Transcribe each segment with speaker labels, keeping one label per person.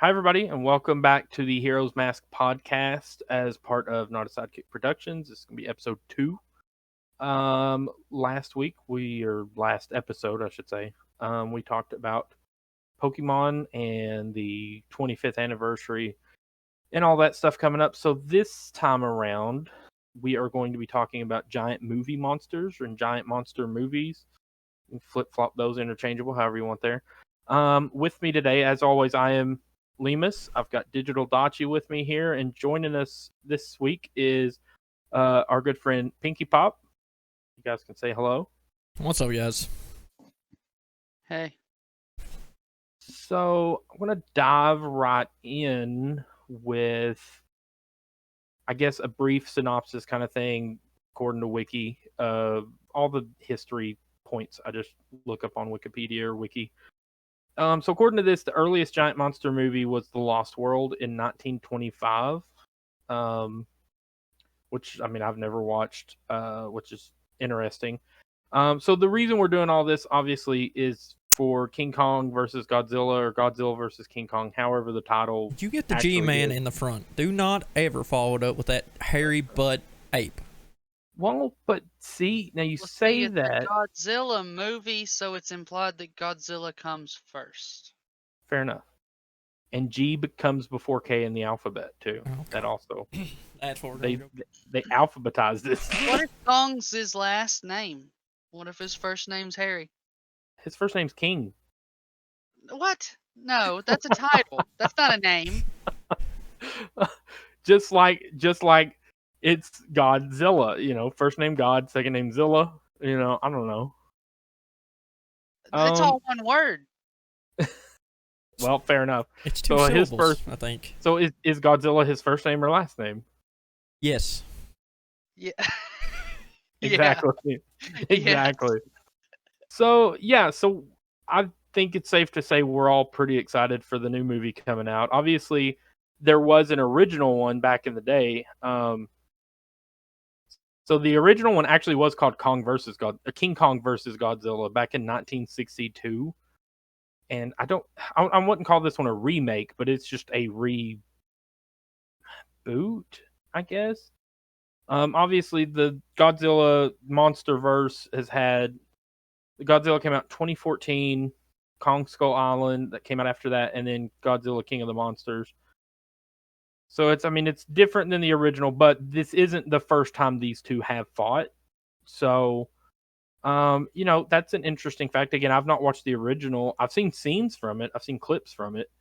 Speaker 1: Hi, everybody, and welcome back to the Heroes Mask podcast as part of Not a Sidekick Productions. This is going to be episode 2. Last episode, I should say, we talked about Pokemon and the 25th anniversary and all that stuff coming up. So this time around, we are going to be talking about giant movie monsters and giant monster movies. Flip-flop those interchangeable, however you want there. With me today, as always, I am Leemus. I've got DigitalDachi with me here, and joining us this week is our good friend Pinkypop. You guys can say hello.
Speaker 2: What's up, guys?
Speaker 3: Hey.
Speaker 1: So I'm gonna dive right in with, I guess, a brief synopsis kind of thing, according to Wiki. All the history points I just look up on Wikipedia or Wiki. So according to this, the earliest giant monster movie was The Lost World in 1925, which, I mean, I've never watched, which is interesting. So the reason we're doing all this, obviously, is for King Kong versus Godzilla, or Godzilla versus King Kong, however the title
Speaker 2: You get the G-Man in the front. Do not ever follow it up with that hairy butt ape.
Speaker 1: Well, but see, now you say that.
Speaker 3: It's a Godzilla movie, so it's implied that Godzilla comes first.
Speaker 1: Fair enough. And G comes before K in the alphabet too.
Speaker 2: Okay.
Speaker 1: That also.
Speaker 2: That's what
Speaker 1: they alphabetized this.
Speaker 3: What if Kong's his last name? What if his first name's Harry?
Speaker 1: His first name's King.
Speaker 3: What? No, that's a title. That's not a name.
Speaker 1: just like it's Godzilla, first name God, second name Zilla. I don't know.
Speaker 3: It's all one word.
Speaker 1: Well, fair enough.
Speaker 2: It's two syllables, I think.
Speaker 1: So is Godzilla his first name or last name?
Speaker 2: Yes.
Speaker 3: Yeah.
Speaker 1: Exactly.
Speaker 3: Yeah.
Speaker 1: Exactly. So I think it's safe to say we're all pretty excited for the new movie coming out. Obviously, there was an original one back in the day. So the original one actually was called King Kong versus Godzilla back in 1962. And I wouldn't call this one a remake, but it's just a reboot, I guess. Obviously, the Godzilla MonsterVerse has had. The Godzilla came out in 2014, Kong Skull Island that came out after that, and then Godzilla King of the Monsters. So it's different than the original, but this isn't the first time these two have fought. So, that's an interesting fact. Again, I've not watched the original. I've seen scenes from it. I've seen clips from it.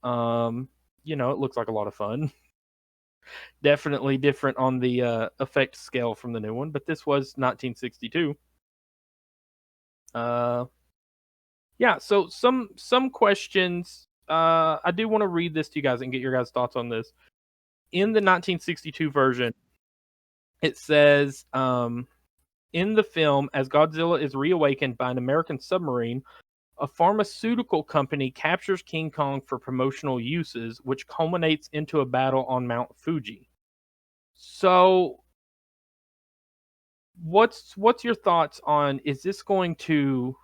Speaker 1: It looks like a lot of fun. Definitely different on the effect scale from the new one, but this was 1962. So some questions. I do want to read this to you guys and get your guys' thoughts on this. In the 1962 version, it says, in the film, as Godzilla is reawakened by an American submarine, a pharmaceutical company captures King Kong for promotional uses, which culminates into a battle on Mount Fuji. So, what's your thoughts on, is this going to...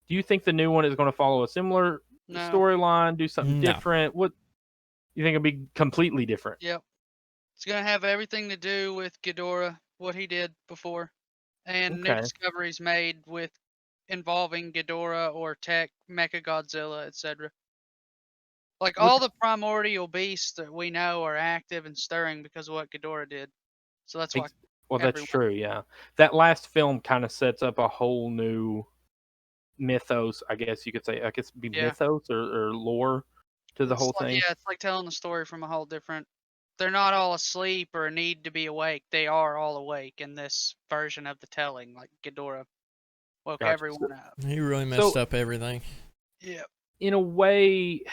Speaker 1: Do you think the new one is going to follow a similar storyline, do something different? What you think it'll be completely different?
Speaker 3: Yep. It's going to have everything to do with Ghidorah, what he did before, and new discoveries made with involving Ghidorah or tech, Mechagodzilla, etc. Like all the primordial beasts that we know are active and stirring because of what Ghidorah did. So that's why.
Speaker 1: Well, that's true, yeah. That last film kind of sets up a whole new mythos, I guess you could say. I guess it'd be mythos or lore to the whole thing.
Speaker 3: Yeah, it's like telling the story from a whole different... They're not all asleep or need to be awake. They are all awake in this version of the telling. Like Ghidorah woke everyone up.
Speaker 2: He really messed up everything.
Speaker 3: Yeah.
Speaker 1: In a way,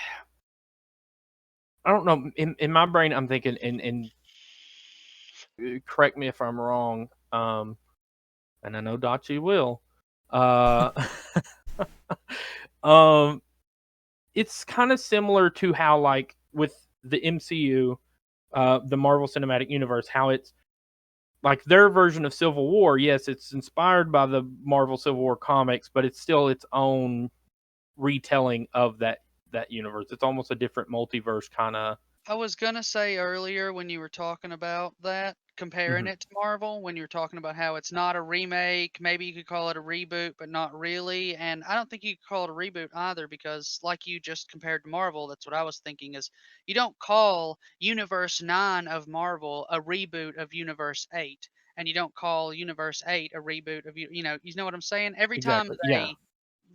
Speaker 1: I don't know. In my brain, I'm thinking, and correct me if I'm wrong, and I know Dachi will. It's kind of similar to how, like, with the MCU, the Marvel Cinematic Universe, how it's like their version of Civil War. Yes, it's inspired by the Marvel Civil War comics, but it's still its own retelling of that that universe. It's almost a different multiverse kind of.
Speaker 3: I was gonna say earlier when you were talking about that, comparing it to Marvel, when you were talking about how it's not a remake, maybe you could call it a reboot, but not really. And I don't think you could call it a reboot either because, like you just compared to Marvel, that's what I was thinking is you don't call Universe 9 of Marvel a reboot of Universe 8, and you don't call Universe 8 a reboot of you know what I'm saying? Every time
Speaker 1: Exactly. Yeah.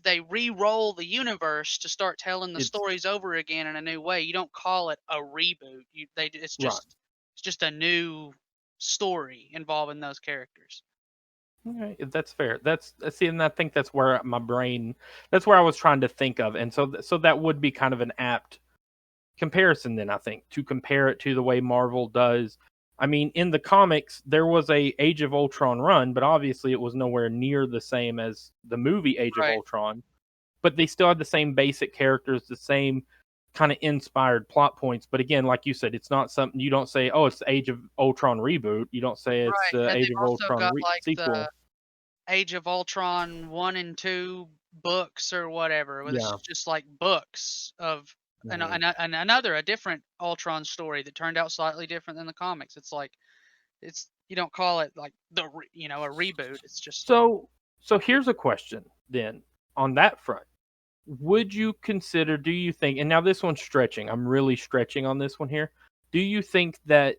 Speaker 3: they re-roll the universe to start telling the
Speaker 1: It's
Speaker 3: stories over again in a new way. You don't call it a reboot. It's
Speaker 1: right.
Speaker 3: just a new story involving those characters.
Speaker 1: Okay, that's fair. That's see, and I think that's where my brain. That's where I was trying to think of, and so that would be kind of an apt comparison. Then I think to compare it to the way Marvel does. I mean, in the comics, there was a Age of Ultron run, but obviously it was nowhere near the same as the movie Age of
Speaker 3: Right.
Speaker 1: Ultron. But they still had the same basic characters, the same kind of inspired plot points. But again, like you said, it's not something you don't say, "Oh, it's the Age of Ultron reboot." You don't say it's
Speaker 3: Right.
Speaker 1: the
Speaker 3: And
Speaker 1: Age
Speaker 3: they've
Speaker 1: of
Speaker 3: also
Speaker 1: Ultron
Speaker 3: got like
Speaker 1: sequel.
Speaker 3: the Age of Ultron 1 and 2 books or whatever. Where it's
Speaker 1: Yeah.
Speaker 3: just like books of
Speaker 1: Mhm.
Speaker 3: a different Ultron story that turned out slightly different than the comics. It's like it's you don't call it like a reboot. It's just
Speaker 1: So here's a question then on that front. Would you consider, do you think, and now this one's stretching, I'm really stretching on this one here. Do you think that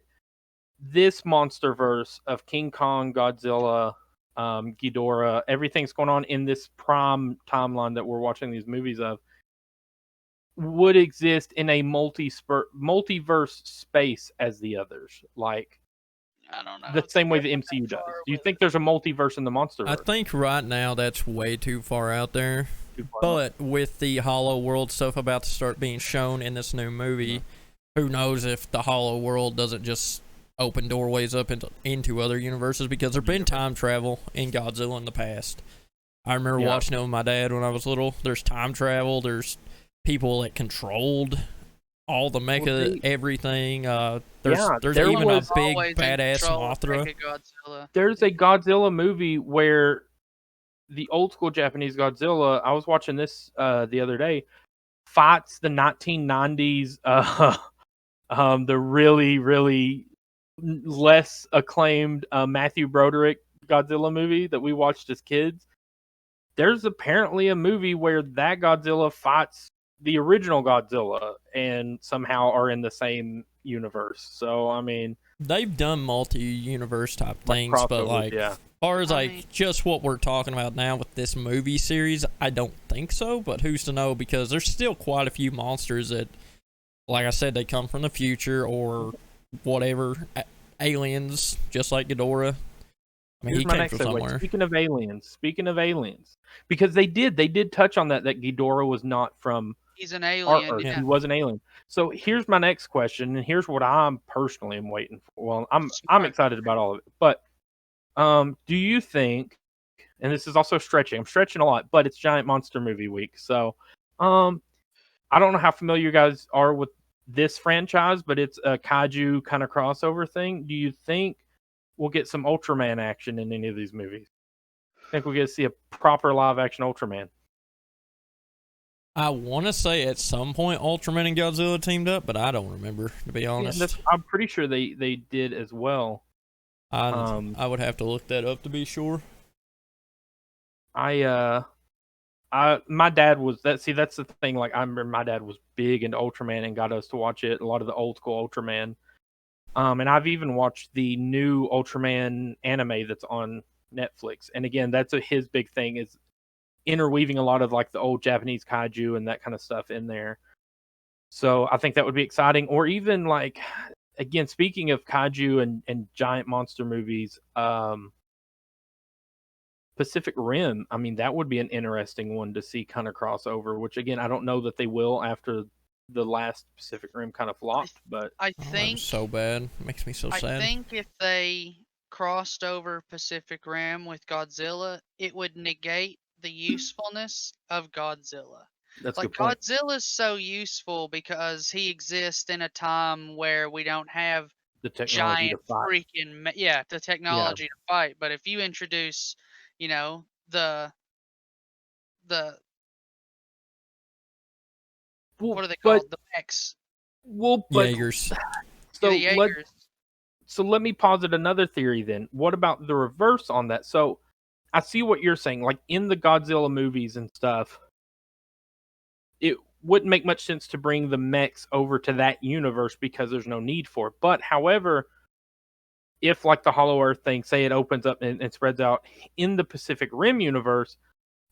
Speaker 1: this monster verse of King Kong, Godzilla, Ghidorah, everything's going on in this prime timeline that we're watching these movies of, would exist in a multiverse space as the others? Like
Speaker 3: I don't know.
Speaker 1: the
Speaker 3: It's
Speaker 1: same way the
Speaker 3: stretching
Speaker 1: MCU
Speaker 3: that
Speaker 1: does.
Speaker 3: far
Speaker 1: Do you
Speaker 3: with
Speaker 1: think
Speaker 3: it.
Speaker 1: there's a multiverse in the
Speaker 2: I
Speaker 1: monsterverse?
Speaker 2: think right now that's way too far out there.
Speaker 1: Too far out?
Speaker 2: But with the Hollow World stuff about to start being shown in this new movie, who knows if the Hollow World doesn't just open doorways up into other universes, because there's been time travel in Godzilla in the past. I remember
Speaker 1: Yeah.
Speaker 2: watching it with my dad when I was little. There's time travel. There's people that controlled all the mecha, everything. There's
Speaker 1: Yeah,
Speaker 2: there's
Speaker 1: there
Speaker 2: even a
Speaker 1: was
Speaker 2: big
Speaker 3: Always in
Speaker 2: badass
Speaker 3: control of
Speaker 2: Mothra.
Speaker 3: Mechagodzilla.
Speaker 1: there's a Godzilla movie where the old school Japanese Godzilla, I was watching this the other day, fights the 1990s the really less acclaimed Matthew Broderick Godzilla movie that we watched as kids. There's apparently a movie where that Godzilla fights the original Godzilla and somehow are in the same universe. So I mean,
Speaker 2: They've done multi-universe type
Speaker 1: like
Speaker 2: things, but
Speaker 1: crossovers,
Speaker 2: like,
Speaker 1: yeah.
Speaker 2: as far as
Speaker 3: I
Speaker 2: like
Speaker 3: mean-
Speaker 2: just what we're talking about now with this movie series, I don't think so. But who's to know? Because there's still quite a few monsters that, like I said, they come from the future or whatever. Aliens, just like Ghidorah. I mean,
Speaker 1: Here's
Speaker 2: he
Speaker 1: my
Speaker 2: came
Speaker 1: next
Speaker 2: from
Speaker 1: segue.
Speaker 2: somewhere.
Speaker 1: Speaking of aliens, because they did touch on that Ghidorah was not from
Speaker 3: He's an
Speaker 1: our
Speaker 3: alien.
Speaker 1: Earth.
Speaker 3: Yeah.
Speaker 1: He was an alien. So here's my next question, and here's what I'm personally am waiting for. Well, I'm
Speaker 3: Smart.
Speaker 1: excited about all of it, but do you think? And this is also stretching. I'm stretching a lot, but it's Giant Monster Movie Week, so I don't know how familiar you guys are with this franchise, but it's a kaiju kind of crossover thing. Do you think we'll get some Ultraman action in any of these movies? Think we'll get to see a proper live action Ultraman?
Speaker 2: I want to say at some point Ultraman and Godzilla teamed up, but I don't remember, to be
Speaker 1: Yeah,
Speaker 2: honest.
Speaker 1: I'm pretty sure they did as well.
Speaker 2: I would have to look that up to be sure.
Speaker 1: My dad was that. See, that's the thing. Like, I remember my dad was big into Ultraman and got us to watch it. A lot of the old school Ultraman. And I've even watched the new Ultraman anime that's on Netflix. And again, that's his big thing is interweaving a lot of like the old Japanese kaiju and that kind of stuff in there. So I think that would be exciting. Or even like, again, speaking of kaiju and giant monster movies, Pacific Rim, I mean, that would be an interesting one to see kind of crossover, which again, I don't know that they will after the last Pacific Rim kind of flopped, but
Speaker 3: I
Speaker 2: Oh, that
Speaker 3: think
Speaker 2: was so bad. Makes me so
Speaker 3: I
Speaker 2: sad.
Speaker 3: think if they crossed over Pacific Rim with Godzilla, it would negate the usefulness of Godzilla.
Speaker 1: that's a
Speaker 3: Like
Speaker 1: good point.
Speaker 3: Godzilla's so useful because he exists in a time where we don't have
Speaker 1: The technology to
Speaker 3: giant
Speaker 1: fight.
Speaker 3: the technology to fight. But if you introduce, you know, the what are they
Speaker 1: But
Speaker 3: called? The Mechs.
Speaker 1: but
Speaker 2: Jaegers.
Speaker 1: so
Speaker 3: The Jaegers.
Speaker 1: let me posit another theory then. What about the reverse on that? So I see what you're saying. Like in the Godzilla movies and stuff, it wouldn't make much sense to bring the mechs over to that universe because there's no need for it. But however, if like the Hollow Earth thing, say it opens up and spreads out in the Pacific Rim universe,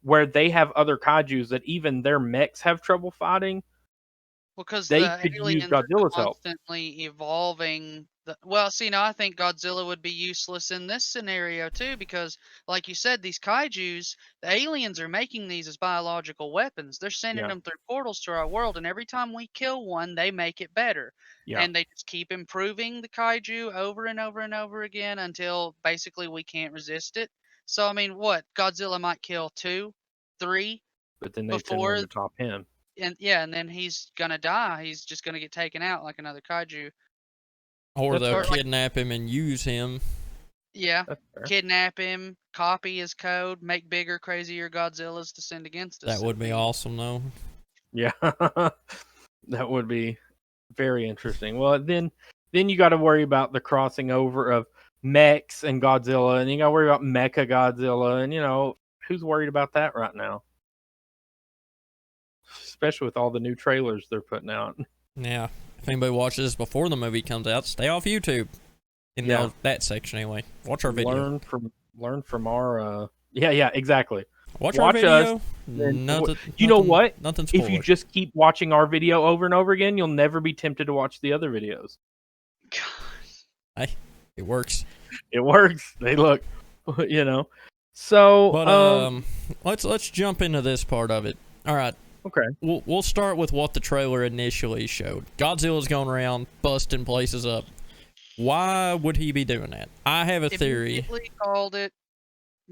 Speaker 1: where they have other kaijus that even their mechs have trouble fighting,
Speaker 3: Because
Speaker 1: they
Speaker 3: the
Speaker 1: could use
Speaker 3: aliens are
Speaker 1: Godzilla's help.
Speaker 3: constantly evolving. Well, see, now I think Godzilla would be useless in this scenario too, because, like you said, these kaijus, the aliens are making these as biological weapons. They're sending
Speaker 1: Yeah,
Speaker 3: them through portals to our world, and every time we kill one, they make it better.
Speaker 1: yeah.
Speaker 3: And they just keep improving the kaiju over and over and over again until basically we can't resist it. So, I mean, what? Godzilla might kill 2, 3
Speaker 1: But then they send one
Speaker 3: before
Speaker 1: to top him.
Speaker 3: and yeah, and then he's gonna die. He's just gonna get taken out like another kaiju.
Speaker 2: Or
Speaker 1: That's
Speaker 2: they'll
Speaker 1: fair.
Speaker 3: Or like,
Speaker 2: kidnap him and use him.
Speaker 3: yeah,
Speaker 1: That's fair.
Speaker 3: kidnap him, copy his code, make bigger, crazier Godzillas to send against us.
Speaker 2: That would be awesome, though.
Speaker 1: Yeah, that would be very interesting. Well, then you got to worry about the crossing over of mechs and Godzilla, and you got to worry about Mecha Godzilla, and who's worried about that right now? Especially with all the new trailers they're putting out.
Speaker 2: Yeah. If anybody watches this before the movie comes out, stay off YouTube. In that section, anyway. Watch our video.
Speaker 1: Learn from our. Yeah, exactly.
Speaker 2: Watch
Speaker 1: our
Speaker 2: video.
Speaker 1: Us,
Speaker 2: Nothing,
Speaker 1: you know what?
Speaker 2: Nothing spoiled.
Speaker 1: If you just keep watching our video over and over again, you'll never be tempted to watch the other videos.
Speaker 2: Hey, it works.
Speaker 1: It works. They look, So,
Speaker 2: but let's jump into this part of it. All right.
Speaker 1: Okay.
Speaker 2: We'll start with what the trailer initially showed. Godzilla's going around busting places up. Why would he be doing that? I have a theory.
Speaker 3: Immediately called it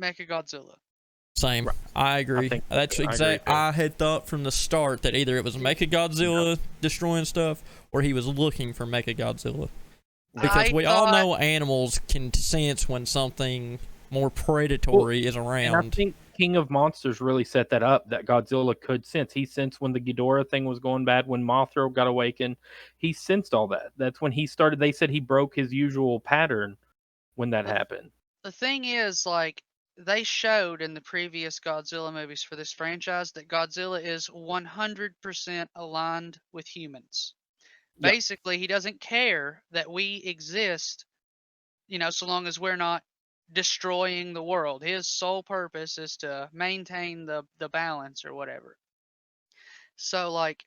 Speaker 3: Mechagodzilla.
Speaker 2: Same.
Speaker 1: Right.
Speaker 2: I agree. That's exact. I had thought from the start that either it was Mechagodzilla destroying stuff, or he was looking for Mechagodzilla. Because we all know animals can sense when something more predatory is around.
Speaker 1: And I think King of Monsters really set that up, that Godzilla could sense. He sensed when the Ghidorah thing was going bad, when Mothra got awakened. He sensed all that. That's when he started. They said he broke his usual pattern when that happened.
Speaker 3: The thing is, like, they showed in the previous Godzilla movies for this franchise that Godzilla is 100% aligned with humans.
Speaker 1: Yep.
Speaker 3: Basically, he doesn't care that we exist, so long as we're not destroying the world. His sole purpose is to maintain the balance or whatever. So, like,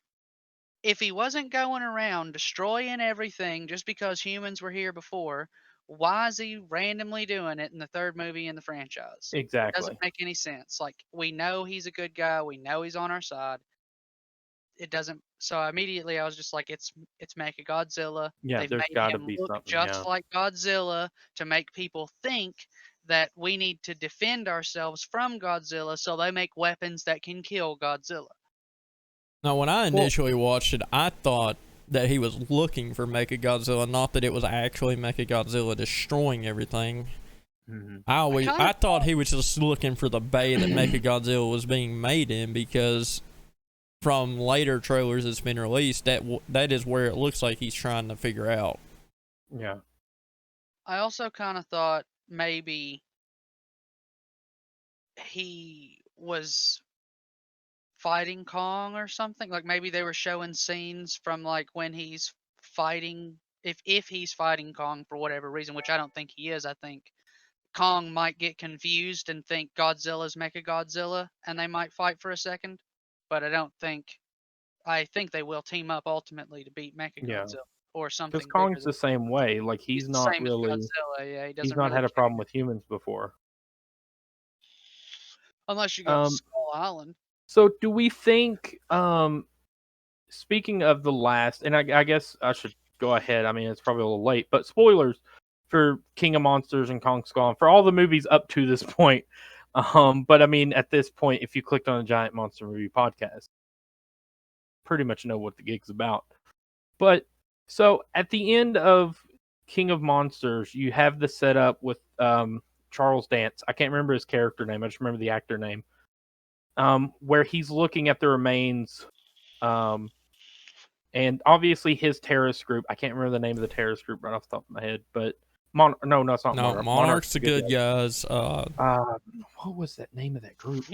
Speaker 3: if he wasn't going around destroying everything just because humans were here before, why is he randomly doing it in the third movie in the franchise?
Speaker 1: Exactly.
Speaker 3: It doesn't make any sense. Like, we know he's a good guy. We know he's on our side. It doesn't. So immediately I was just like, it's Mechagodzilla.
Speaker 1: Yeah,
Speaker 3: They've
Speaker 1: there's
Speaker 3: made
Speaker 1: got to
Speaker 3: him
Speaker 1: be
Speaker 3: look
Speaker 1: something.
Speaker 3: just like Godzilla to make people think that we need to defend ourselves from Godzilla, so they make weapons that can kill Godzilla.
Speaker 2: Now, when I initially watched it, I thought that he was looking for Mechagodzilla, not that it was actually Mechagodzilla destroying everything.
Speaker 1: Mm-hmm.
Speaker 2: I thought he was just looking for the bay that Mechagodzilla was being made in, because from later trailers that's been released, that is where it looks like he's trying to figure out.
Speaker 1: Yeah.
Speaker 3: I also kind of thought maybe he was fighting Kong or something. Like, maybe they were showing scenes from, like, when he's fighting, if he's fighting Kong for whatever reason, which I don't think he is. I think Kong might get confused and think Godzilla's Mechagodzilla, and they might fight for a second. But I think they will team up ultimately to beat Mechagodzilla or something.
Speaker 1: Because Kong's the same way. Like, he's not
Speaker 3: same
Speaker 1: really.
Speaker 3: as Godzilla. Yeah, he doesn't.
Speaker 1: He's not
Speaker 3: really
Speaker 1: had a problem with humans before.
Speaker 3: Unless you go to Skull Island.
Speaker 1: So do we think, speaking of the last, and I guess I should go ahead. I mean, it's probably a little late, but spoilers for King of Monsters and Kong Skull Island, for all the movies up to this point. But I mean, at this point, if you clicked on a Giant Monster Movie podcast, pretty much know what the gig's about. But so at the end of King of Monsters, you have the setup with Charles Dance. I can't remember his character name. I just remember the actor name. Where he's looking at the remains And obviously his terrorist group, I can't remember the name of the terrorist group right off the top of my head, but no, it's not
Speaker 2: No,
Speaker 1: Monarch.
Speaker 2: Monarch's the good guys.
Speaker 1: What was that name of that group?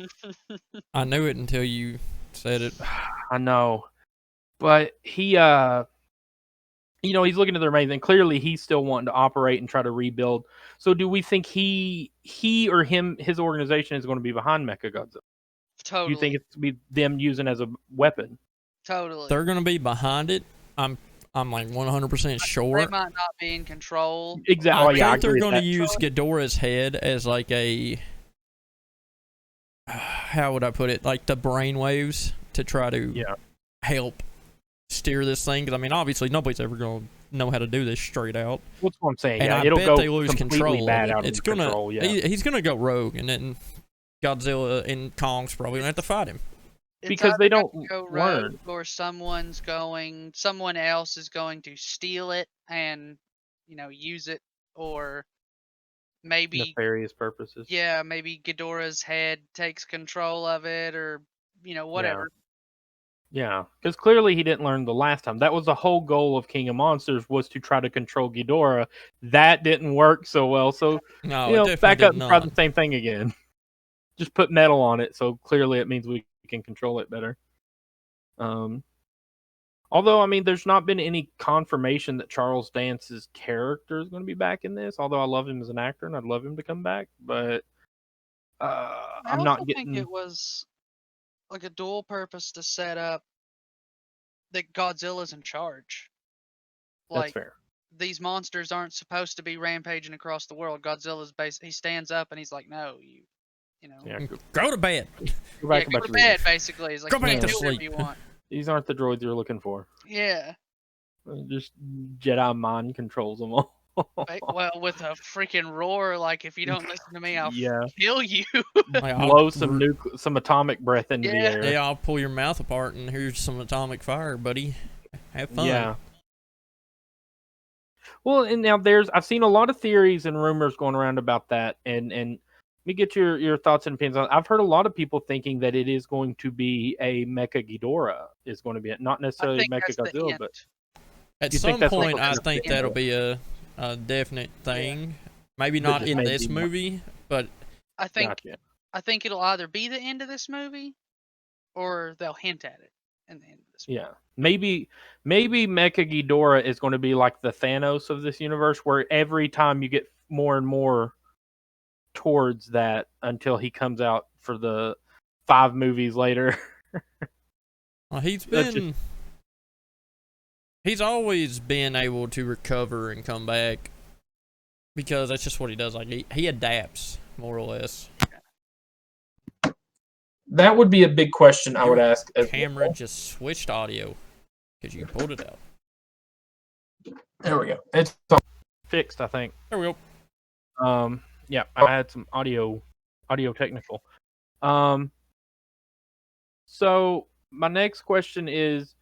Speaker 2: I knew it until you said it.
Speaker 1: I know. But he he's looking at the remains, and clearly he's still wanting to operate and try to rebuild. So do we think he or his organization is going to be behind Mechagodzilla?
Speaker 3: Totally.
Speaker 1: Do you think it's to be them using as a weapon?
Speaker 3: Totally.
Speaker 2: They're going to be behind it. I'm like 100% sure.
Speaker 3: They might not be in control.
Speaker 1: Exactly.
Speaker 2: I think they're going to use Ghidorah's head as like a, how would I put it? Like the brainwaves to try to help steer this thing. Because I mean, obviously nobody's ever going to know how to do this straight out.
Speaker 1: That's what I'm saying.
Speaker 2: And I
Speaker 1: it'll
Speaker 2: bet
Speaker 1: go
Speaker 2: they lose control.
Speaker 1: Bad out
Speaker 2: it's
Speaker 1: of
Speaker 2: gonna.
Speaker 1: Control,
Speaker 2: he's going to go rogue, and then Godzilla and Kong's probably going to have to fight him.
Speaker 1: Because they don't
Speaker 3: go
Speaker 1: learn,
Speaker 3: or someone else is going to steal it and use it, or maybe
Speaker 1: nefarious purposes.
Speaker 3: Yeah, maybe Ghidorah's head takes control of it, or whatever.
Speaker 1: Yeah, because clearly he didn't learn the last time. That was the whole goal of King of Monsters, was to try to control Ghidorah. That didn't work so well. So back up and try the same thing again. Just put metal on it, so clearly it means we can control it better. Although, I mean, there's not been any confirmation that Charles Dance's character is going to be back in this. Although I love him as an actor and I'd love him to come back, but I'm not getting.
Speaker 3: I think it was like a dual purpose to set up that Godzilla's in charge.
Speaker 1: That's fair.
Speaker 3: These monsters aren't supposed to be rampaging across the world. Godzilla's he stands up and he's like, "No,
Speaker 2: go to bed.
Speaker 3: Go to bed." Basically, he's like,
Speaker 2: "Go back to
Speaker 3: do
Speaker 2: sleep."
Speaker 3: whatever you want.
Speaker 1: These aren't the droids you're looking for.
Speaker 3: Yeah.
Speaker 1: Just Jedi mind controls them all.
Speaker 3: Well, with a freaking roar, like, if you don't listen to me, I'll kill you.
Speaker 1: Blow some atomic breath into the air.
Speaker 2: Yeah, I'll pull your mouth apart and here's some atomic fire, buddy. Have fun.
Speaker 1: Yeah. Well, and now I've seen a lot of theories and rumors going around about that, and let me get your thoughts and opinions on it. I've heard a lot of people thinking that it is going to be a Mecha Ghidorah is going to be it, not necessarily Mecha Godzilla, but
Speaker 2: at some point I think that'll be a definite thing. Yeah. Maybe not in this movie, but
Speaker 3: I think it'll either be the end of this movie or they'll hint at it in the end of this movie.
Speaker 1: Yeah. Maybe Mecha Ghidorah is going to be like the Thanos of this universe, where every time you get more and more towards that until he comes out for the 5 movies later.
Speaker 2: Well, he's always been able to recover and come back because that's just what he does. Like he adapts more or less.
Speaker 4: That would be a big question I would ask.
Speaker 2: The camera just switched audio because you pulled it out.
Speaker 4: There we go. It's
Speaker 1: fixed, I think.
Speaker 2: There we go.
Speaker 1: Yeah, I had some audio technical. So my next question is,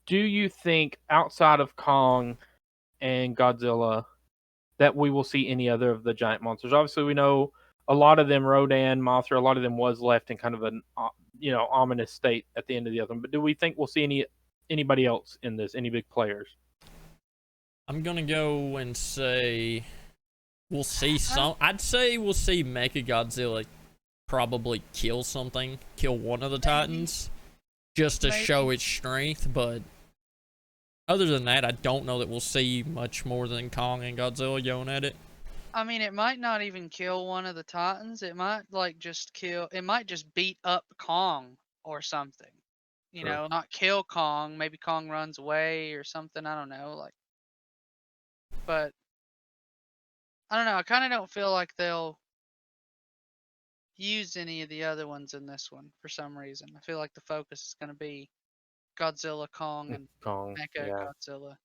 Speaker 1: do you think outside of Kong and Godzilla that we will see any other of the giant monsters? Obviously, we know a lot of them, Rodan, Mothra, a lot of them was left in kind of an ominous state at the end of the other one. But do we think we'll see anybody else in this? Any big players?
Speaker 2: I'm gonna go and say we'll see some. I'd say we'll see Mechagodzilla probably kill one of the Titans, just to show its strength. But other than that, I don't know that we'll see much more than Kong and Godzilla going at it.
Speaker 3: I mean, it might not even kill one of the Titans. It might it might just beat up Kong or something. Not kill Kong. Maybe Kong runs away or something. I don't know. But I don't know. I kind of don't feel like they'll use any of the other ones in this one for some reason. I feel like the focus is going to be Godzilla, Kong, and Mecha Godzilla.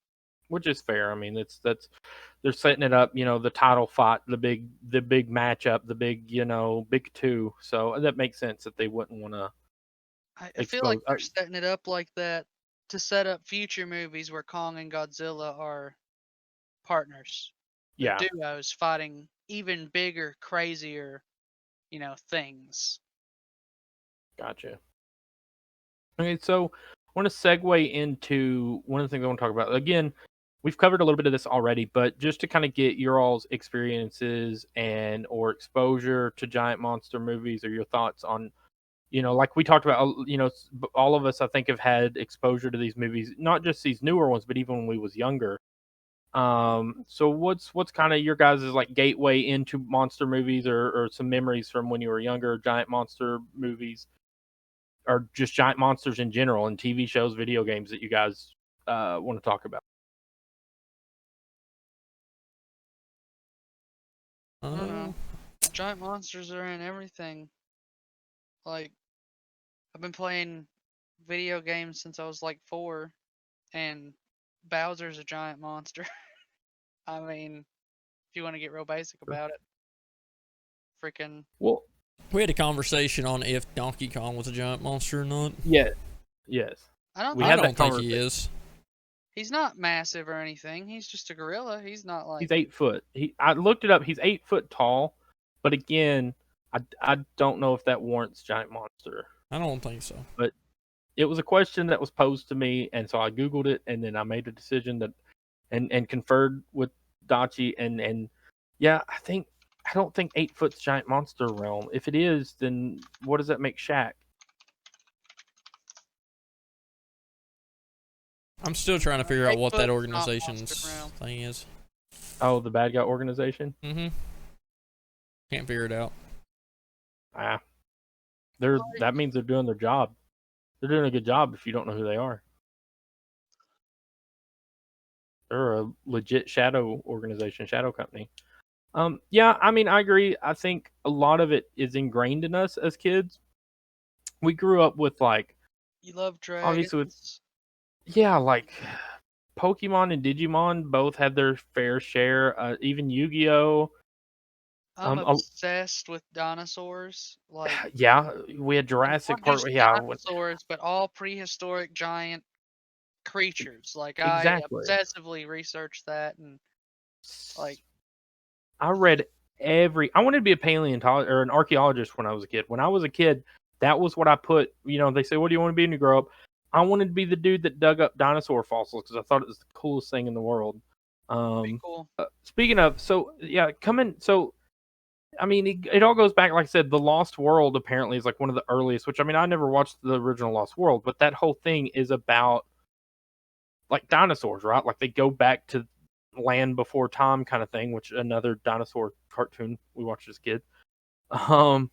Speaker 1: Which is fair. I mean, they're setting it up. The title fight, the big matchup, the big two. So that makes sense that they wouldn't want to.
Speaker 3: I feel like they're setting it up like that to set up future movies where Kong and Godzilla are partners.
Speaker 1: Yeah.
Speaker 3: Duos fighting even bigger, crazier, things.
Speaker 1: Gotcha. Okay, so want to segue into one of the things I want to talk about. Again, we've covered a little bit of this already, but just to kind of get your all's experiences and or exposure to giant monster movies, or your thoughts on, like we talked about, all of us I think have had exposure to these movies, not just these newer ones, but even when we was younger. So what's kind of your guys' like gateway into monster movies, or some memories from when you were younger, giant monster movies, or just giant monsters in general, and TV shows, video games that you guys want to talk about?
Speaker 3: I don't know. Giant monsters are in everything. Like, I've been playing video games since I was like 4, and Bowser's a giant monster. I mean, if you want to get real basic about it, freaking.
Speaker 1: Well,
Speaker 2: We had a conversation on if Donkey Kong was a giant monster or not.
Speaker 1: yeah, yes.
Speaker 3: I don't.
Speaker 1: We
Speaker 2: I
Speaker 1: had that
Speaker 2: don't think he
Speaker 1: conversation.
Speaker 2: is.
Speaker 3: He's not massive or anything. He's just a gorilla. He's not like.
Speaker 1: He's 8 foot. I looked it up. He's 8 foot tall, but again, I don't know if that warrants giant monster.
Speaker 2: I don't think so.
Speaker 1: But it was a question that was posed to me, and so I googled it, and then I made a decision that, and conferred with Dachi, and yeah, I don't think 8 foot's giant monster realm. If it is, then what does that make Shaq?
Speaker 2: I'm still trying to figure out what that
Speaker 3: 8 foot is not
Speaker 2: organization's
Speaker 3: monster realm.
Speaker 2: thing is.
Speaker 1: Oh, the bad guy organization.
Speaker 2: Mm-hmm. Can't figure it out.
Speaker 1: That means they're doing their job. They're doing a good job if you don't know who they are. They're a legit shadow organization, shadow company. Yeah, I mean, I agree. I think a lot of it is ingrained in us as kids. We grew up with, like,
Speaker 3: You love dragons.
Speaker 1: obviously like Pokemon and Digimon both had their fair share. Even Yu-Gi-Oh.
Speaker 3: I'm
Speaker 1: Um,
Speaker 3: obsessed with dinosaurs. Like,
Speaker 1: yeah, we had Jurassic
Speaker 3: not
Speaker 1: Park.
Speaker 3: just
Speaker 1: Yeah,
Speaker 3: dinosaurs, but all prehistoric giant creatures. Like, I
Speaker 1: exactly.
Speaker 3: obsessively researched that, and like,
Speaker 1: I read I wanted to be a paleontologist or an archaeologist when I was a kid. When I was a kid, that was what I put. They say, "What do you want to be when you grow up?" I wanted to be the dude that dug up dinosaur fossils because I thought it was the coolest thing in the world.
Speaker 3: pretty cool.
Speaker 1: Speaking of, so yeah, so I mean, it all goes back. Like I said, the Lost World apparently is like one of the earliest. Which, I mean, I never watched the original Lost World, but that whole thing is about like dinosaurs, right? Like they go back to Land Before Time kind of thing, which another dinosaur cartoon we watched as kids. That's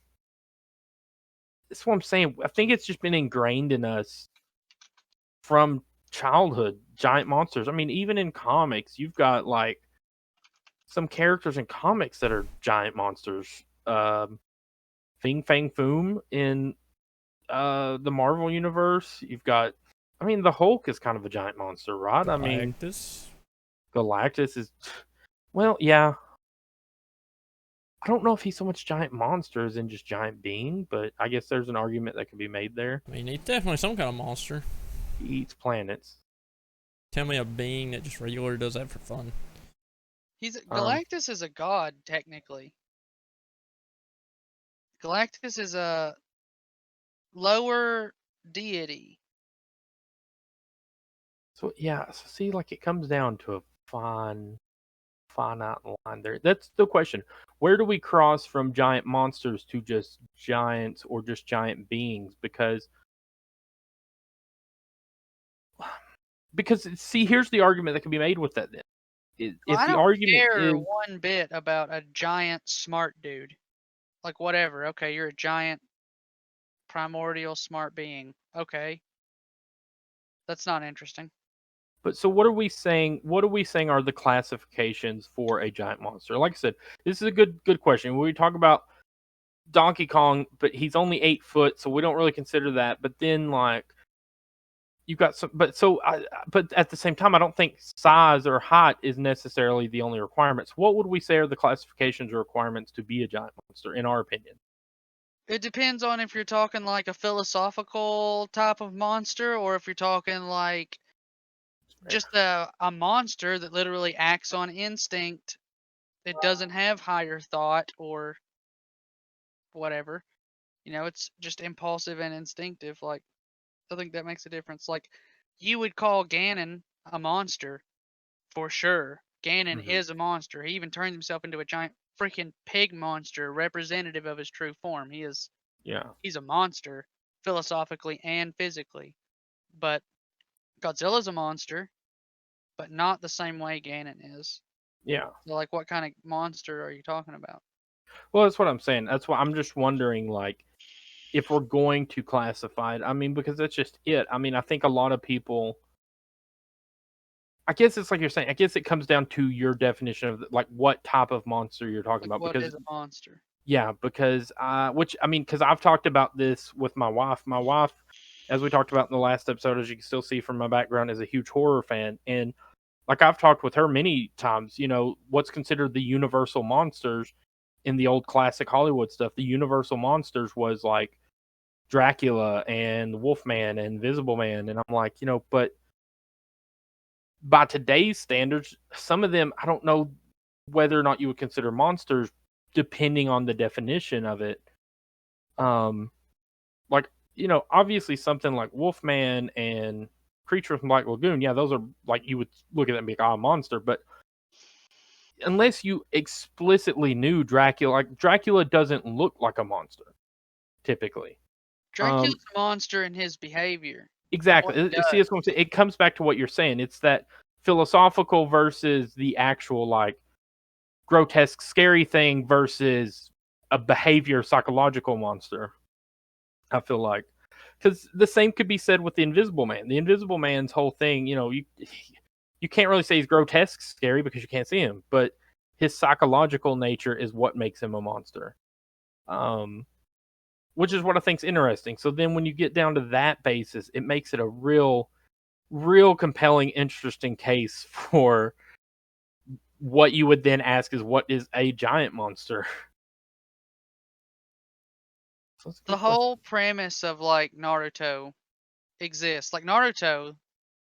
Speaker 1: what I'm saying. I think it's just been ingrained in us from childhood. Giant monsters. I mean, even in comics, you've got like some characters in comics that are giant monsters. Fing Fang Foom in the Marvel universe. You've got, I mean, the Hulk is kind of a giant monster, right? I mean, Galactus is, well, yeah. I don't know if he's so much giant monster as in just giant being, but I guess there's an argument that could be made there.
Speaker 2: I mean, he's definitely some kind of monster.
Speaker 1: He eats planets.
Speaker 2: Tell me a being that just regularly does that for fun.
Speaker 3: Galactus is a god, technically. Galactus is a lower deity.
Speaker 1: So yeah, so see, like it comes down to a finite line there. That's the question. Where do we cross from giant monsters to just giants or just giant beings? Because see, here's the argument that can be made with that. Then, if
Speaker 3: I
Speaker 1: the
Speaker 3: don't
Speaker 1: argument
Speaker 3: care
Speaker 1: is
Speaker 3: one bit about a giant smart dude. Like, whatever. Okay, you're a giant primordial smart being. Okay. That's not interesting.
Speaker 1: But so what are we saying? What are we saying are the classifications for a giant monster? Like I said, this is a good question. When we talk about Donkey Kong, but he's only 8 foot, so we don't really consider that. But then like you've got some, but at the same time, I don't think size or height is necessarily the only requirements. What would we say are the classifications or requirements to be a giant monster, in our opinion?
Speaker 3: It depends on if you're talking like a philosophical type of monster, or if you're talking like just a monster that literally acts on instinct. It doesn't have higher thought or whatever. It's just impulsive and instinctive. Like, I think that makes a difference. Like, you would call Ganon a monster for sure. Ganon is a monster. He even turns himself into a giant freaking pig monster, representative of his true form. He's a monster, philosophically and physically. But Godzilla's a monster, but not the same way Ganon is.
Speaker 1: Yeah.
Speaker 3: So, like, what kind of monster are you talking about?
Speaker 1: Well, that's what I'm saying. That's why I'm just wondering, like, if we're going to classify it. I mean, because that's just it. I mean, I think a lot of people. I guess it's like you're saying. I guess it comes down to your definition of like what type of monster you're talking
Speaker 3: Like,
Speaker 1: about.
Speaker 3: what
Speaker 1: Because
Speaker 3: is a monster?
Speaker 1: yeah, because which I mean, because I've talked about this with my wife. My wife, as we talked about in the last episode, as you can still see from my background, is a huge horror fan, and like I've talked with her many times. You know, what's considered the universal monsters in the old classic Hollywood stuff. The universal monsters was like Dracula and Wolfman and Invisible Man, and I'm like, you know, but by today's standards, some of them I don't know whether or not you would consider monsters, depending on the definition of it. Like you know, obviously something like Wolfman and Creature from Black Lagoon, yeah, those are like you would look at them and be like, a monster, but unless you explicitly knew Dracula, like Dracula doesn't look like a monster typically.
Speaker 3: Dracula's a monster in his behavior.
Speaker 1: Exactly. See, it's what I'm saying. It comes back to what you're saying. It's that philosophical versus the actual like grotesque, scary thing versus a behavior psychological monster. I feel like because the same could be said with the Invisible Man. The Invisible Man's whole thing, you know, you can't really say he's grotesque, scary because you can't see him, but his psychological nature is what makes him a monster. Which is what I think's interesting. So then when you get down to that basis, it makes it a real compelling, interesting case for what you would then ask is what is a giant monster? So
Speaker 3: the whole premise of like Naruto exists. Like Naruto,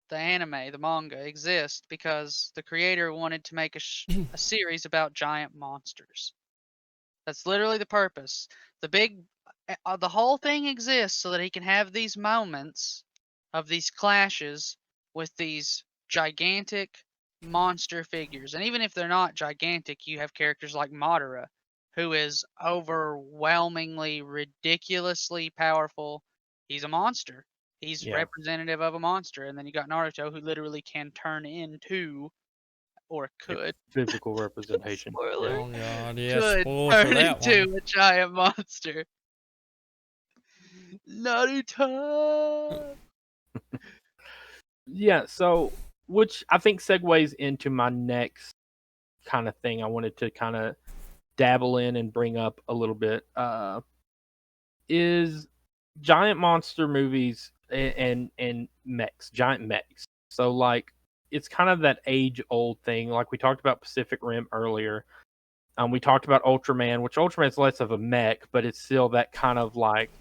Speaker 3: the anime, the manga exists because the creator wanted to make a series about giant monsters. That's literally the purpose. The whole thing exists so that he can have these moments of these clashes with these gigantic monster figures. And even if they're not gigantic, you have characters like Madara, who is overwhelmingly, ridiculously powerful. He's a monster. He's representative of a monster. And then you got Naruto, who literally can turn into, or could,
Speaker 1: physical representation.
Speaker 3: spoiler,
Speaker 2: Oh god, yeah,
Speaker 3: could
Speaker 2: spoiler for
Speaker 3: turn
Speaker 2: that
Speaker 3: into
Speaker 2: one.
Speaker 3: a giant monster. Naruto.
Speaker 1: Yeah, so which I think segues into my next kind of thing I wanted to kind of dabble in and bring up a little bit is giant monster movies and mechs, giant mechs. So like it's kind of that age old thing. Like we talked about Pacific Rim earlier. We talked about Ultraman, which Ultraman's less of a mech, but it's still that kind of like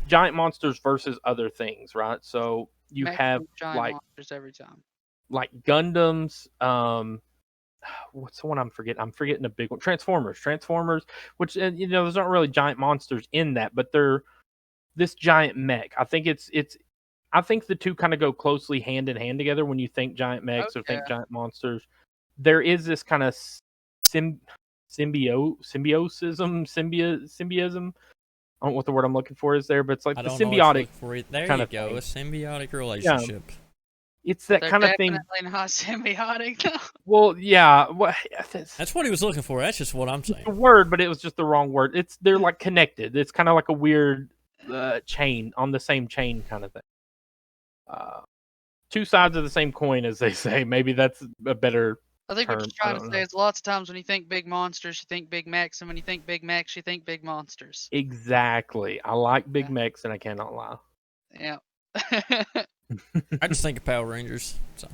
Speaker 1: giant monsters versus other things, right? So you
Speaker 3: Mech
Speaker 1: have
Speaker 3: beat giant
Speaker 1: like
Speaker 3: monsters every time.
Speaker 1: Gundams, what's the one I'm forgetting? I'm forgetting a big one. Transformers, which you know, there's not really giant monsters in that, but they're this giant mech. I think I think the two kind of go closely hand in hand together when you think giant mechs or think giant monsters. There is this kind of symbiotism. I don't know what the word I'm looking for is there, but it's like
Speaker 2: I
Speaker 1: the
Speaker 2: don't know what you're
Speaker 1: symbiotic
Speaker 2: looking for. There
Speaker 1: kind
Speaker 2: you
Speaker 1: of
Speaker 2: go,
Speaker 1: thing.
Speaker 2: a symbiotic relationship.
Speaker 1: Yeah. It's that
Speaker 3: They're
Speaker 1: kind of thing.
Speaker 3: definitely not symbiotic though.
Speaker 1: Well, yeah,
Speaker 2: That's what he was looking for. That's just what I'm saying.
Speaker 1: the word, but it was just the wrong word. They're like connected. It's kind of like a weird chain on the same chain kind of thing. Two sides of the same coin, as they say. Maybe that's a better
Speaker 3: I think
Speaker 1: term.
Speaker 3: what you're trying to say is lots of times when you think big monsters, you think big mechs, and when you think big mechs, you think big monsters.
Speaker 1: Exactly. I like big mechs, and I cannot lie.
Speaker 3: Yeah.
Speaker 2: I just think of Power Rangers. So.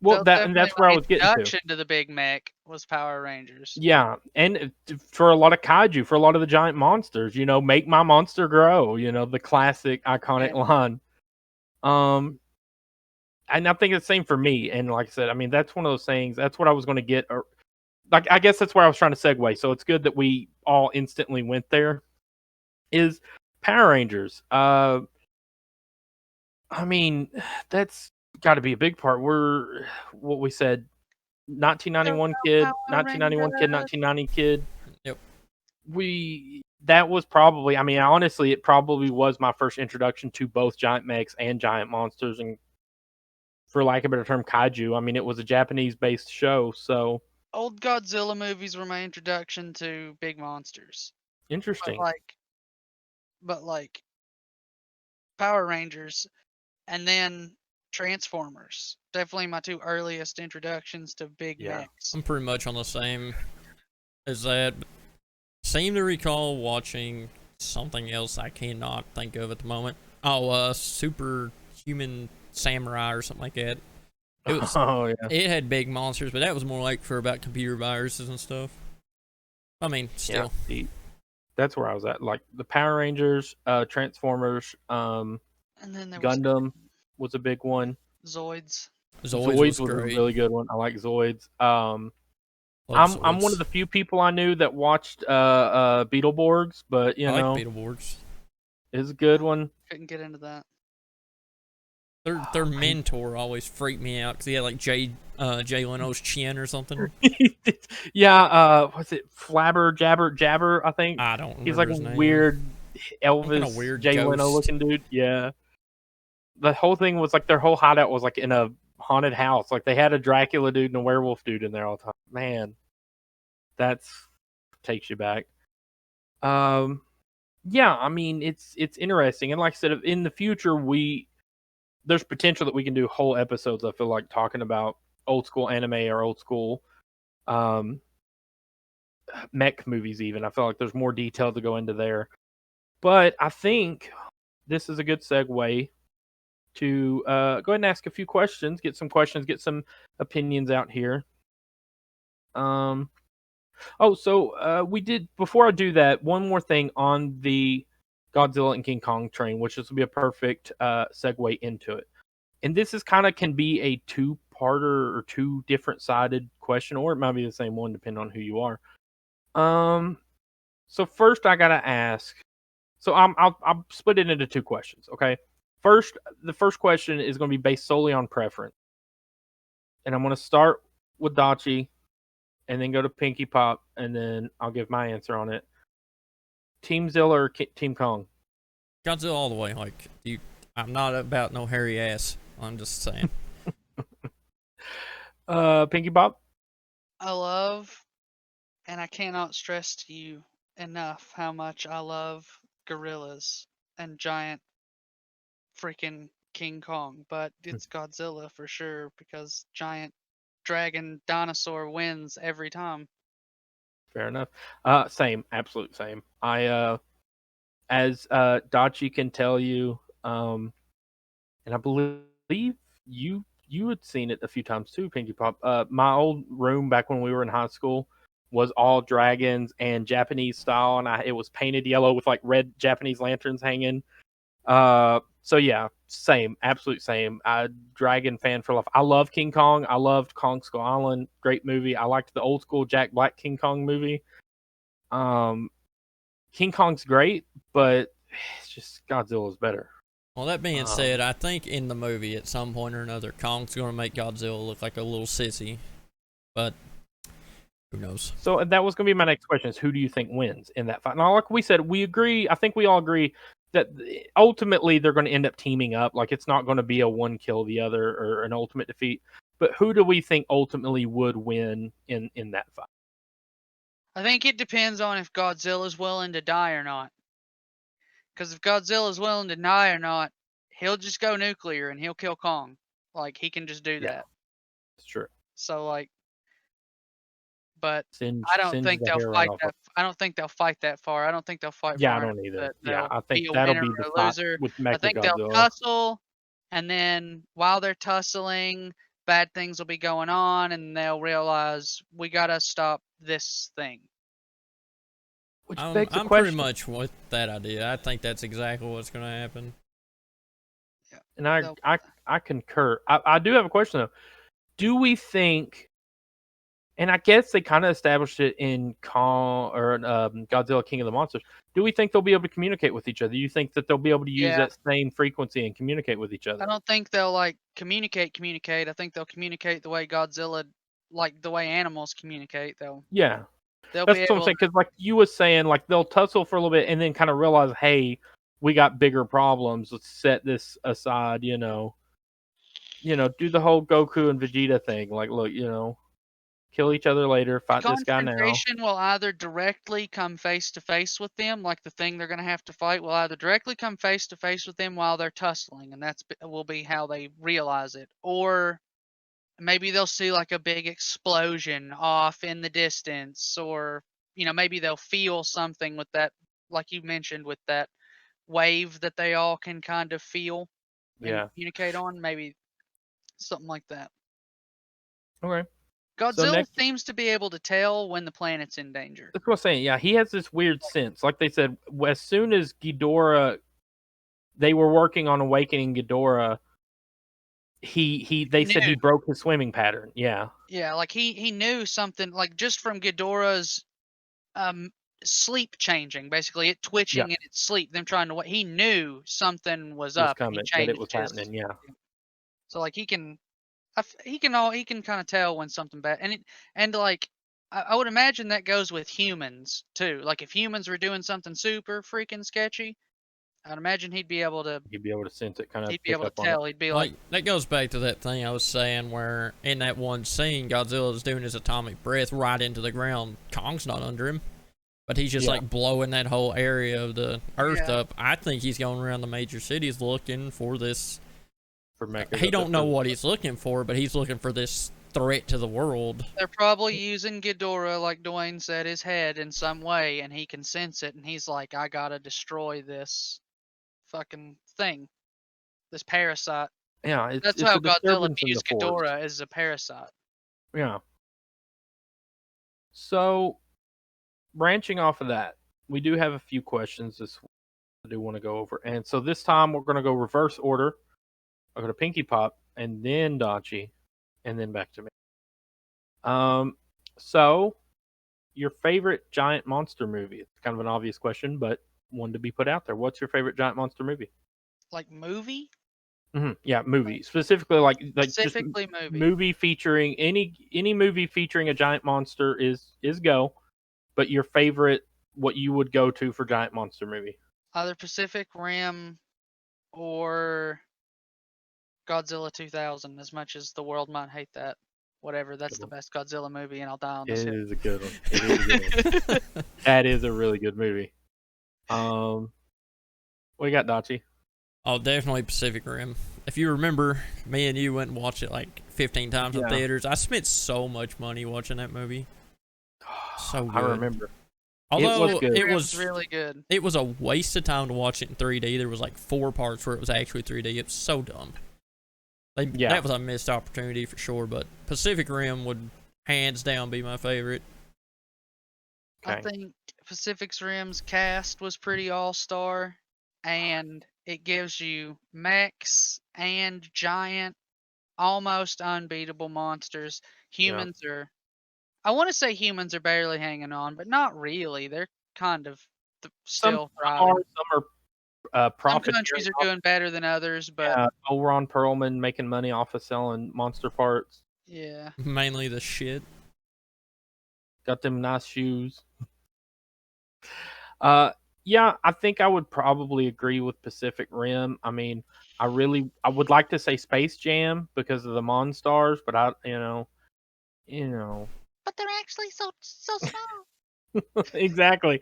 Speaker 1: Well, that's where I was getting to.
Speaker 3: Introduction to the big mech was Power Rangers.
Speaker 1: Yeah, and for a lot of kaiju, for a lot of the giant monsters, you know, make my monster grow. You know, the classic iconic line. And I think it's the same for me. And like I said, I mean, that's one of those things. That's what I was going to get. Or, like, I guess that's where I was trying to segue. So it's good that we all instantly went there. Is Power Rangers. I mean, that's got to be a big part. We're what we said, 1991 kid,
Speaker 3: Power
Speaker 1: 1991 kid,
Speaker 3: Rangers.
Speaker 1: 1990 kid.
Speaker 2: Yep.
Speaker 1: That was probably. I mean, honestly, it probably was my first introduction to both giant mechs and giant monsters, and for lack of a better term, kaiju. I mean, it was a Japanese-based show, so
Speaker 3: Old Godzilla movies were my introduction to big monsters. But
Speaker 1: interesting.
Speaker 3: like Power Rangers and then Transformers. Definitely my two earliest introductions to big
Speaker 1: Yeah.
Speaker 3: mechs.
Speaker 2: I'm pretty much on the same as that. Seem to recall watching something else I cannot think of at the moment. Oh, Superhuman Samurai or something like that. It was.
Speaker 1: Oh yeah.
Speaker 2: It had big monsters, but that was more like for about computer viruses and stuff. I mean, still.
Speaker 1: Yeah, that's where I was at. Like the Power Rangers, Transformers,
Speaker 3: And then there was
Speaker 1: Gundam was a big one.
Speaker 3: Zoids.
Speaker 2: Zoids was
Speaker 1: a
Speaker 2: great.
Speaker 1: really good one. I like Zoids.
Speaker 2: Love
Speaker 1: I'm one
Speaker 2: Zoids.
Speaker 1: of the few people I knew that watched Beetleborgs, but you
Speaker 2: I
Speaker 1: know,
Speaker 2: like Beetleborgs.
Speaker 1: it's a good one.
Speaker 3: Couldn't get into that.
Speaker 2: Their mentor always freaked me out because he had like Jay Leno's chin or something.
Speaker 1: Yeah, what's it? Jabber, I think.
Speaker 2: I don't remember
Speaker 1: He's like
Speaker 2: his
Speaker 1: a
Speaker 2: name.
Speaker 1: weird Elvis,
Speaker 2: Kinda weird
Speaker 1: Jay Leno
Speaker 2: ghost.
Speaker 1: looking dude. Yeah. The whole thing was like their whole hideout was like in a haunted house. Like they had a Dracula dude and a werewolf dude in there all the time. Man, that's takes you back. Yeah, I mean it's interesting, and like I said, in the future there's potential that we can do whole episodes. I feel like talking about old school anime or old school um mech movies. Even I feel like there's more detail to go into there. But I think this is a good segue to go ahead and ask a few questions, get some opinions out here. We did, before I do that, one more thing on the Godzilla and King Kong train, which this will be a perfect segue into it. And this is kind of can be a two-parter or two different sided question, or it might be the same one depending on who you are. So first I gotta ask. So I'll split it into two questions. Okay. The first question is going to be based solely on preference, and I'm going to start with Dachi, and then go to Pinkypop, and then I'll give my answer on it. Team Zilla or Team Kong?
Speaker 2: Godzilla all the way. Like I'm not about no hairy ass. I'm just saying.
Speaker 1: Pinkypop?
Speaker 3: I love, and I cannot stress to you enough how much I love gorillas and giant freaking King Kong, but it's Godzilla for sure because giant dragon dinosaur wins every time.
Speaker 1: Fair enough. Same, absolute same. As Dachi can tell you, and I believe you had seen it a few times too, Pinkypop. My old room back when we were in high school was all dragons and Japanese style, and it was painted yellow with like red Japanese lanterns hanging. So yeah, same, absolute same. Dragon fan for life. I love King Kong. I loved Kong Skull Island. Great movie. I liked the old school Jack Black King Kong movie. King Kong's great, but it's just Godzilla's better.
Speaker 2: Well, that being said, I think in the movie at some point or another, Kong's going to make Godzilla look like a little sissy. But who knows?
Speaker 1: So that was going to be my next question: is who do you think wins in that fight? Now, like we said, we agree. I think we all agree that ultimately they're going to end up teaming up. Like it's not going to be a one kill the other or an ultimate defeat. But who do we think ultimately would win in that fight?
Speaker 3: I think it depends on if Godzilla's willing to die or not. Because if Godzilla's willing to die or not, he'll just go nuclear and he'll kill Kong. Like he can just do that.
Speaker 1: It's true.
Speaker 3: So like, but
Speaker 1: I
Speaker 3: I don't think they'll fight that. I don't think they'll fight that far. I don't think they'll fight.
Speaker 1: Yeah, I
Speaker 3: far enough
Speaker 1: don't either.
Speaker 3: that
Speaker 1: Yeah,
Speaker 3: they'll
Speaker 1: I think
Speaker 3: be a
Speaker 1: that'll
Speaker 3: winner
Speaker 1: be
Speaker 3: or
Speaker 1: the
Speaker 3: a
Speaker 1: fight
Speaker 3: loser.
Speaker 1: with
Speaker 3: I think they'll
Speaker 1: Mechagodzilla.
Speaker 3: tussle, and then while they're tussling, bad things will be going on, and they'll realize we gotta stop this thing.
Speaker 1: Which
Speaker 2: I'm
Speaker 1: begs the
Speaker 2: pretty
Speaker 1: question.
Speaker 2: much with that idea. I think that's exactly what's going to happen.
Speaker 3: Yeah,
Speaker 1: And I concur. I do have a question though. Do we think And I guess they kind of established it in Kong or Godzilla King of the Monsters. Do we think they'll be able to communicate with each other? Do you think that they'll be able to use
Speaker 3: Yeah.
Speaker 1: that same frequency and communicate with each
Speaker 3: I
Speaker 1: other?
Speaker 3: don't think they'll like communicate. I think they'll communicate the way Godzilla, like the way animals communicate.
Speaker 1: Yeah,
Speaker 3: They'll
Speaker 1: that's
Speaker 3: be
Speaker 1: what I'm
Speaker 3: able.
Speaker 1: saying. Because like you was saying, like they'll tussle for a little bit and then kind of realize, hey, we got bigger problems. Let's set this aside. Do the whole Goku and Vegeta thing. Like, look, kill each other later.
Speaker 3: The
Speaker 1: Fight this guy now.
Speaker 3: confrontation will either directly come face to face with them, like the thing they're going to have to fight will either directly come face to face with them while they're tussling, and will be how they realize it, or maybe they'll see like a big explosion off in the distance, or maybe they'll feel something with that, like you mentioned, with that wave that they all can kind of feel and
Speaker 1: Yeah.
Speaker 3: communicate on, maybe something like that.
Speaker 1: Okay.
Speaker 3: Godzilla seems to be able to tell when the planet's in danger.
Speaker 1: That's what I'm saying. Yeah, he has this weird sense. Like they said, as soon as they were working on awakening Ghidorah, they said he broke his swimming pattern. Yeah.
Speaker 3: Yeah, like he knew something, like just from Ghidorah's sleep changing, basically it twitching in its sleep, them trying to he knew something was up
Speaker 1: coming,
Speaker 3: and he
Speaker 1: that
Speaker 3: changed
Speaker 1: it was happening. Yeah.
Speaker 3: So like he can kind of tell when something bad, and like I would imagine that goes with humans too. Like if humans were doing something super freaking sketchy, I'd imagine he'd be able to
Speaker 1: sense it, kind of
Speaker 3: he'd be
Speaker 1: pick
Speaker 3: able
Speaker 1: up
Speaker 3: to
Speaker 1: on
Speaker 3: tell.
Speaker 1: it.
Speaker 3: He'd be like
Speaker 2: that goes back to that thing I was saying where in that one scene Godzilla's doing his atomic breath right into the ground. Kong's not under him, but he's just like blowing that whole area of the earth up. I think he's going around the major cities looking for this.
Speaker 1: For Mech.
Speaker 2: He don't know what he's looking for, but he's looking for this threat to the world.
Speaker 3: They're probably using Ghidorah, like Dwayne said, his head in some way, and he can sense it, and he's like, I gotta destroy this fucking thing, this parasite.
Speaker 1: Yeah,
Speaker 3: That's how Godzilla views Ghidorah, as a parasite.
Speaker 1: Yeah. So, branching off of that, we do have a few questions I do want to go over. And so this time we're going to go reverse order. I'll go to Pinkypop and then Dachi and then back to me. So your favorite giant monster movie? It's kind of an obvious question, but one to be put out there. What's your favorite giant monster movie?
Speaker 3: Like movie?
Speaker 1: Mm-hmm. Yeah, movie. Specifically like
Speaker 3: Specifically
Speaker 1: just
Speaker 3: movie.
Speaker 1: Movie featuring any movie featuring a giant monster is go. But your favorite, what you would go to for giant monster movie?
Speaker 3: Either Pacific Rim or Godzilla 2000, as much as the world might hate that. Whatever, that's the best Godzilla movie, and I'll die on this hill.
Speaker 1: It is a good one. It is a good one. That is a really good movie. What you got, Dachi?
Speaker 2: Oh, definitely Pacific Rim. If you remember, me and you went and watched it like 15 times in theaters. I spent so much money watching that movie. So good.
Speaker 1: I remember.
Speaker 2: Although
Speaker 3: it was really good.
Speaker 2: It was a waste of time to watch it in 3D. There was like 4 parts where it was actually 3D. It was so dumb. That was a missed opportunity for sure, but Pacific Rim would hands down be my favorite.
Speaker 3: Okay. I think Pacific Rim's cast was pretty all-star, and it gives you mechs and giant, almost unbeatable monsters. Humans are, I want to say humans are barely hanging on, but not really. They're kind of still thriving.
Speaker 1: Some are
Speaker 3: some countries are doing better than others, but
Speaker 1: Ron Perlman making money off of selling monster parts.
Speaker 3: Yeah.
Speaker 2: Mainly the shit.
Speaker 1: Got them nice shoes. Yeah, I think I would probably agree with Pacific Rim. I mean, I would like to say Space Jam because of the Monstars, but
Speaker 3: But they're actually so small.
Speaker 1: Exactly.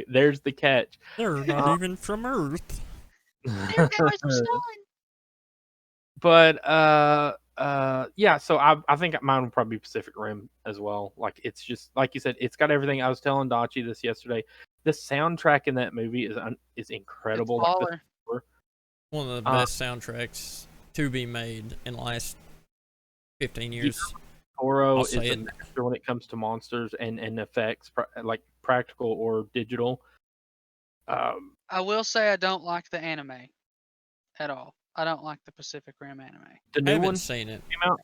Speaker 1: There's the catch.
Speaker 2: They're not even from Earth.
Speaker 3: They're powers of sun.
Speaker 1: But yeah, so I think mine would probably be Pacific Rim as well. Like it's just like you said, it's got everything. I was telling Dachi this yesterday. The soundtrack in that movie is incredible.
Speaker 2: One of the best soundtracks to be made in the last 15 years.
Speaker 1: Toro is a master when it comes to monsters and effects, like practical or digital.
Speaker 3: I will say I don't like the anime at all. I don't like the Pacific Rim anime.
Speaker 1: The new one
Speaker 2: seen it.
Speaker 1: came out.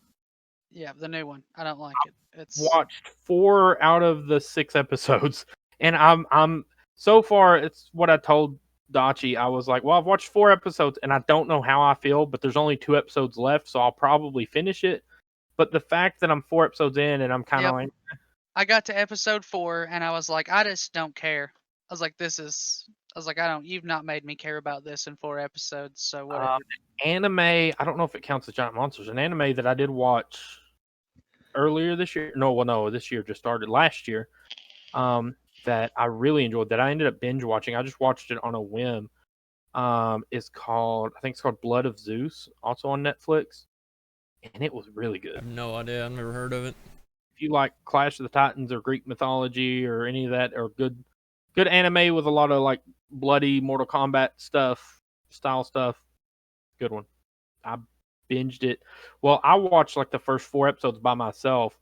Speaker 3: Yeah, the new one. I don't like it. It's
Speaker 1: Watched 4 out of the 6 episodes, and I'm so far. It's what I told Dachi. I was like, well, I've watched 4 episodes, and I don't know how I feel, but there's only 2 episodes left, so I'll probably finish it. But the fact that I'm 4 episodes in, and I'm kind of
Speaker 3: Yep.
Speaker 1: like,
Speaker 3: I got to episode 4 and I was like, I just don't care. I was like, you've not made me care about this in 4 episodes, so whatever.
Speaker 1: anime. I don't know if it counts as giant monsters. An anime that I did watch earlier this year. No, this year just started last year. That I really enjoyed. That I ended up binge watching. I just watched it on a whim. Is called, I think it's called Blood of Zeus, also on Netflix, and it was really
Speaker 2: I
Speaker 1: good.
Speaker 2: have no idea. I've never heard of it.
Speaker 1: If you like Clash of the Titans or Greek mythology or any of that, or good anime with a lot of like bloody Mortal Kombat style stuff, good one. I binged it. Well, I watched like the first 4 episodes by myself,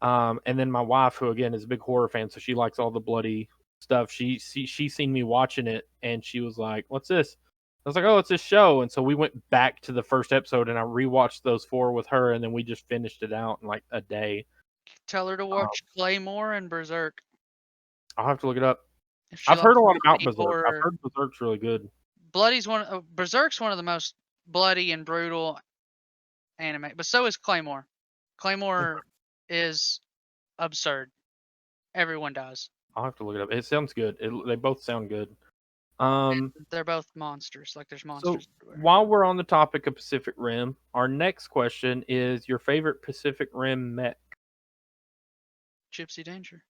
Speaker 1: and then my wife, who again is a big horror fan, so she likes all the bloody stuff. She seen me watching it, and she was like, "What's this?" I was like, "Oh, it's this show." And so we went back to the first episode, and I rewatched those 4 with her, and then we just finished it out in like a day.
Speaker 3: Tell her to watch Claymore and Berserk.
Speaker 1: I'll have to look it up.
Speaker 3: If she
Speaker 1: I've heard a lot
Speaker 3: likes
Speaker 1: about
Speaker 3: bloody
Speaker 1: Berserk. I've
Speaker 3: horror.
Speaker 1: heard Berserk's really good.
Speaker 3: Berserk's one of the most bloody and brutal anime, but so is Claymore. Claymore is absurd. Everyone dies.
Speaker 1: I'll have to look it up. It sounds good. They both sound good.
Speaker 3: They're both monsters. Like there's
Speaker 1: So
Speaker 3: monsters everywhere.
Speaker 1: while we're on the topic of Pacific Rim, our next question is your favorite Pacific Rim mech.
Speaker 3: Gypsy Danger.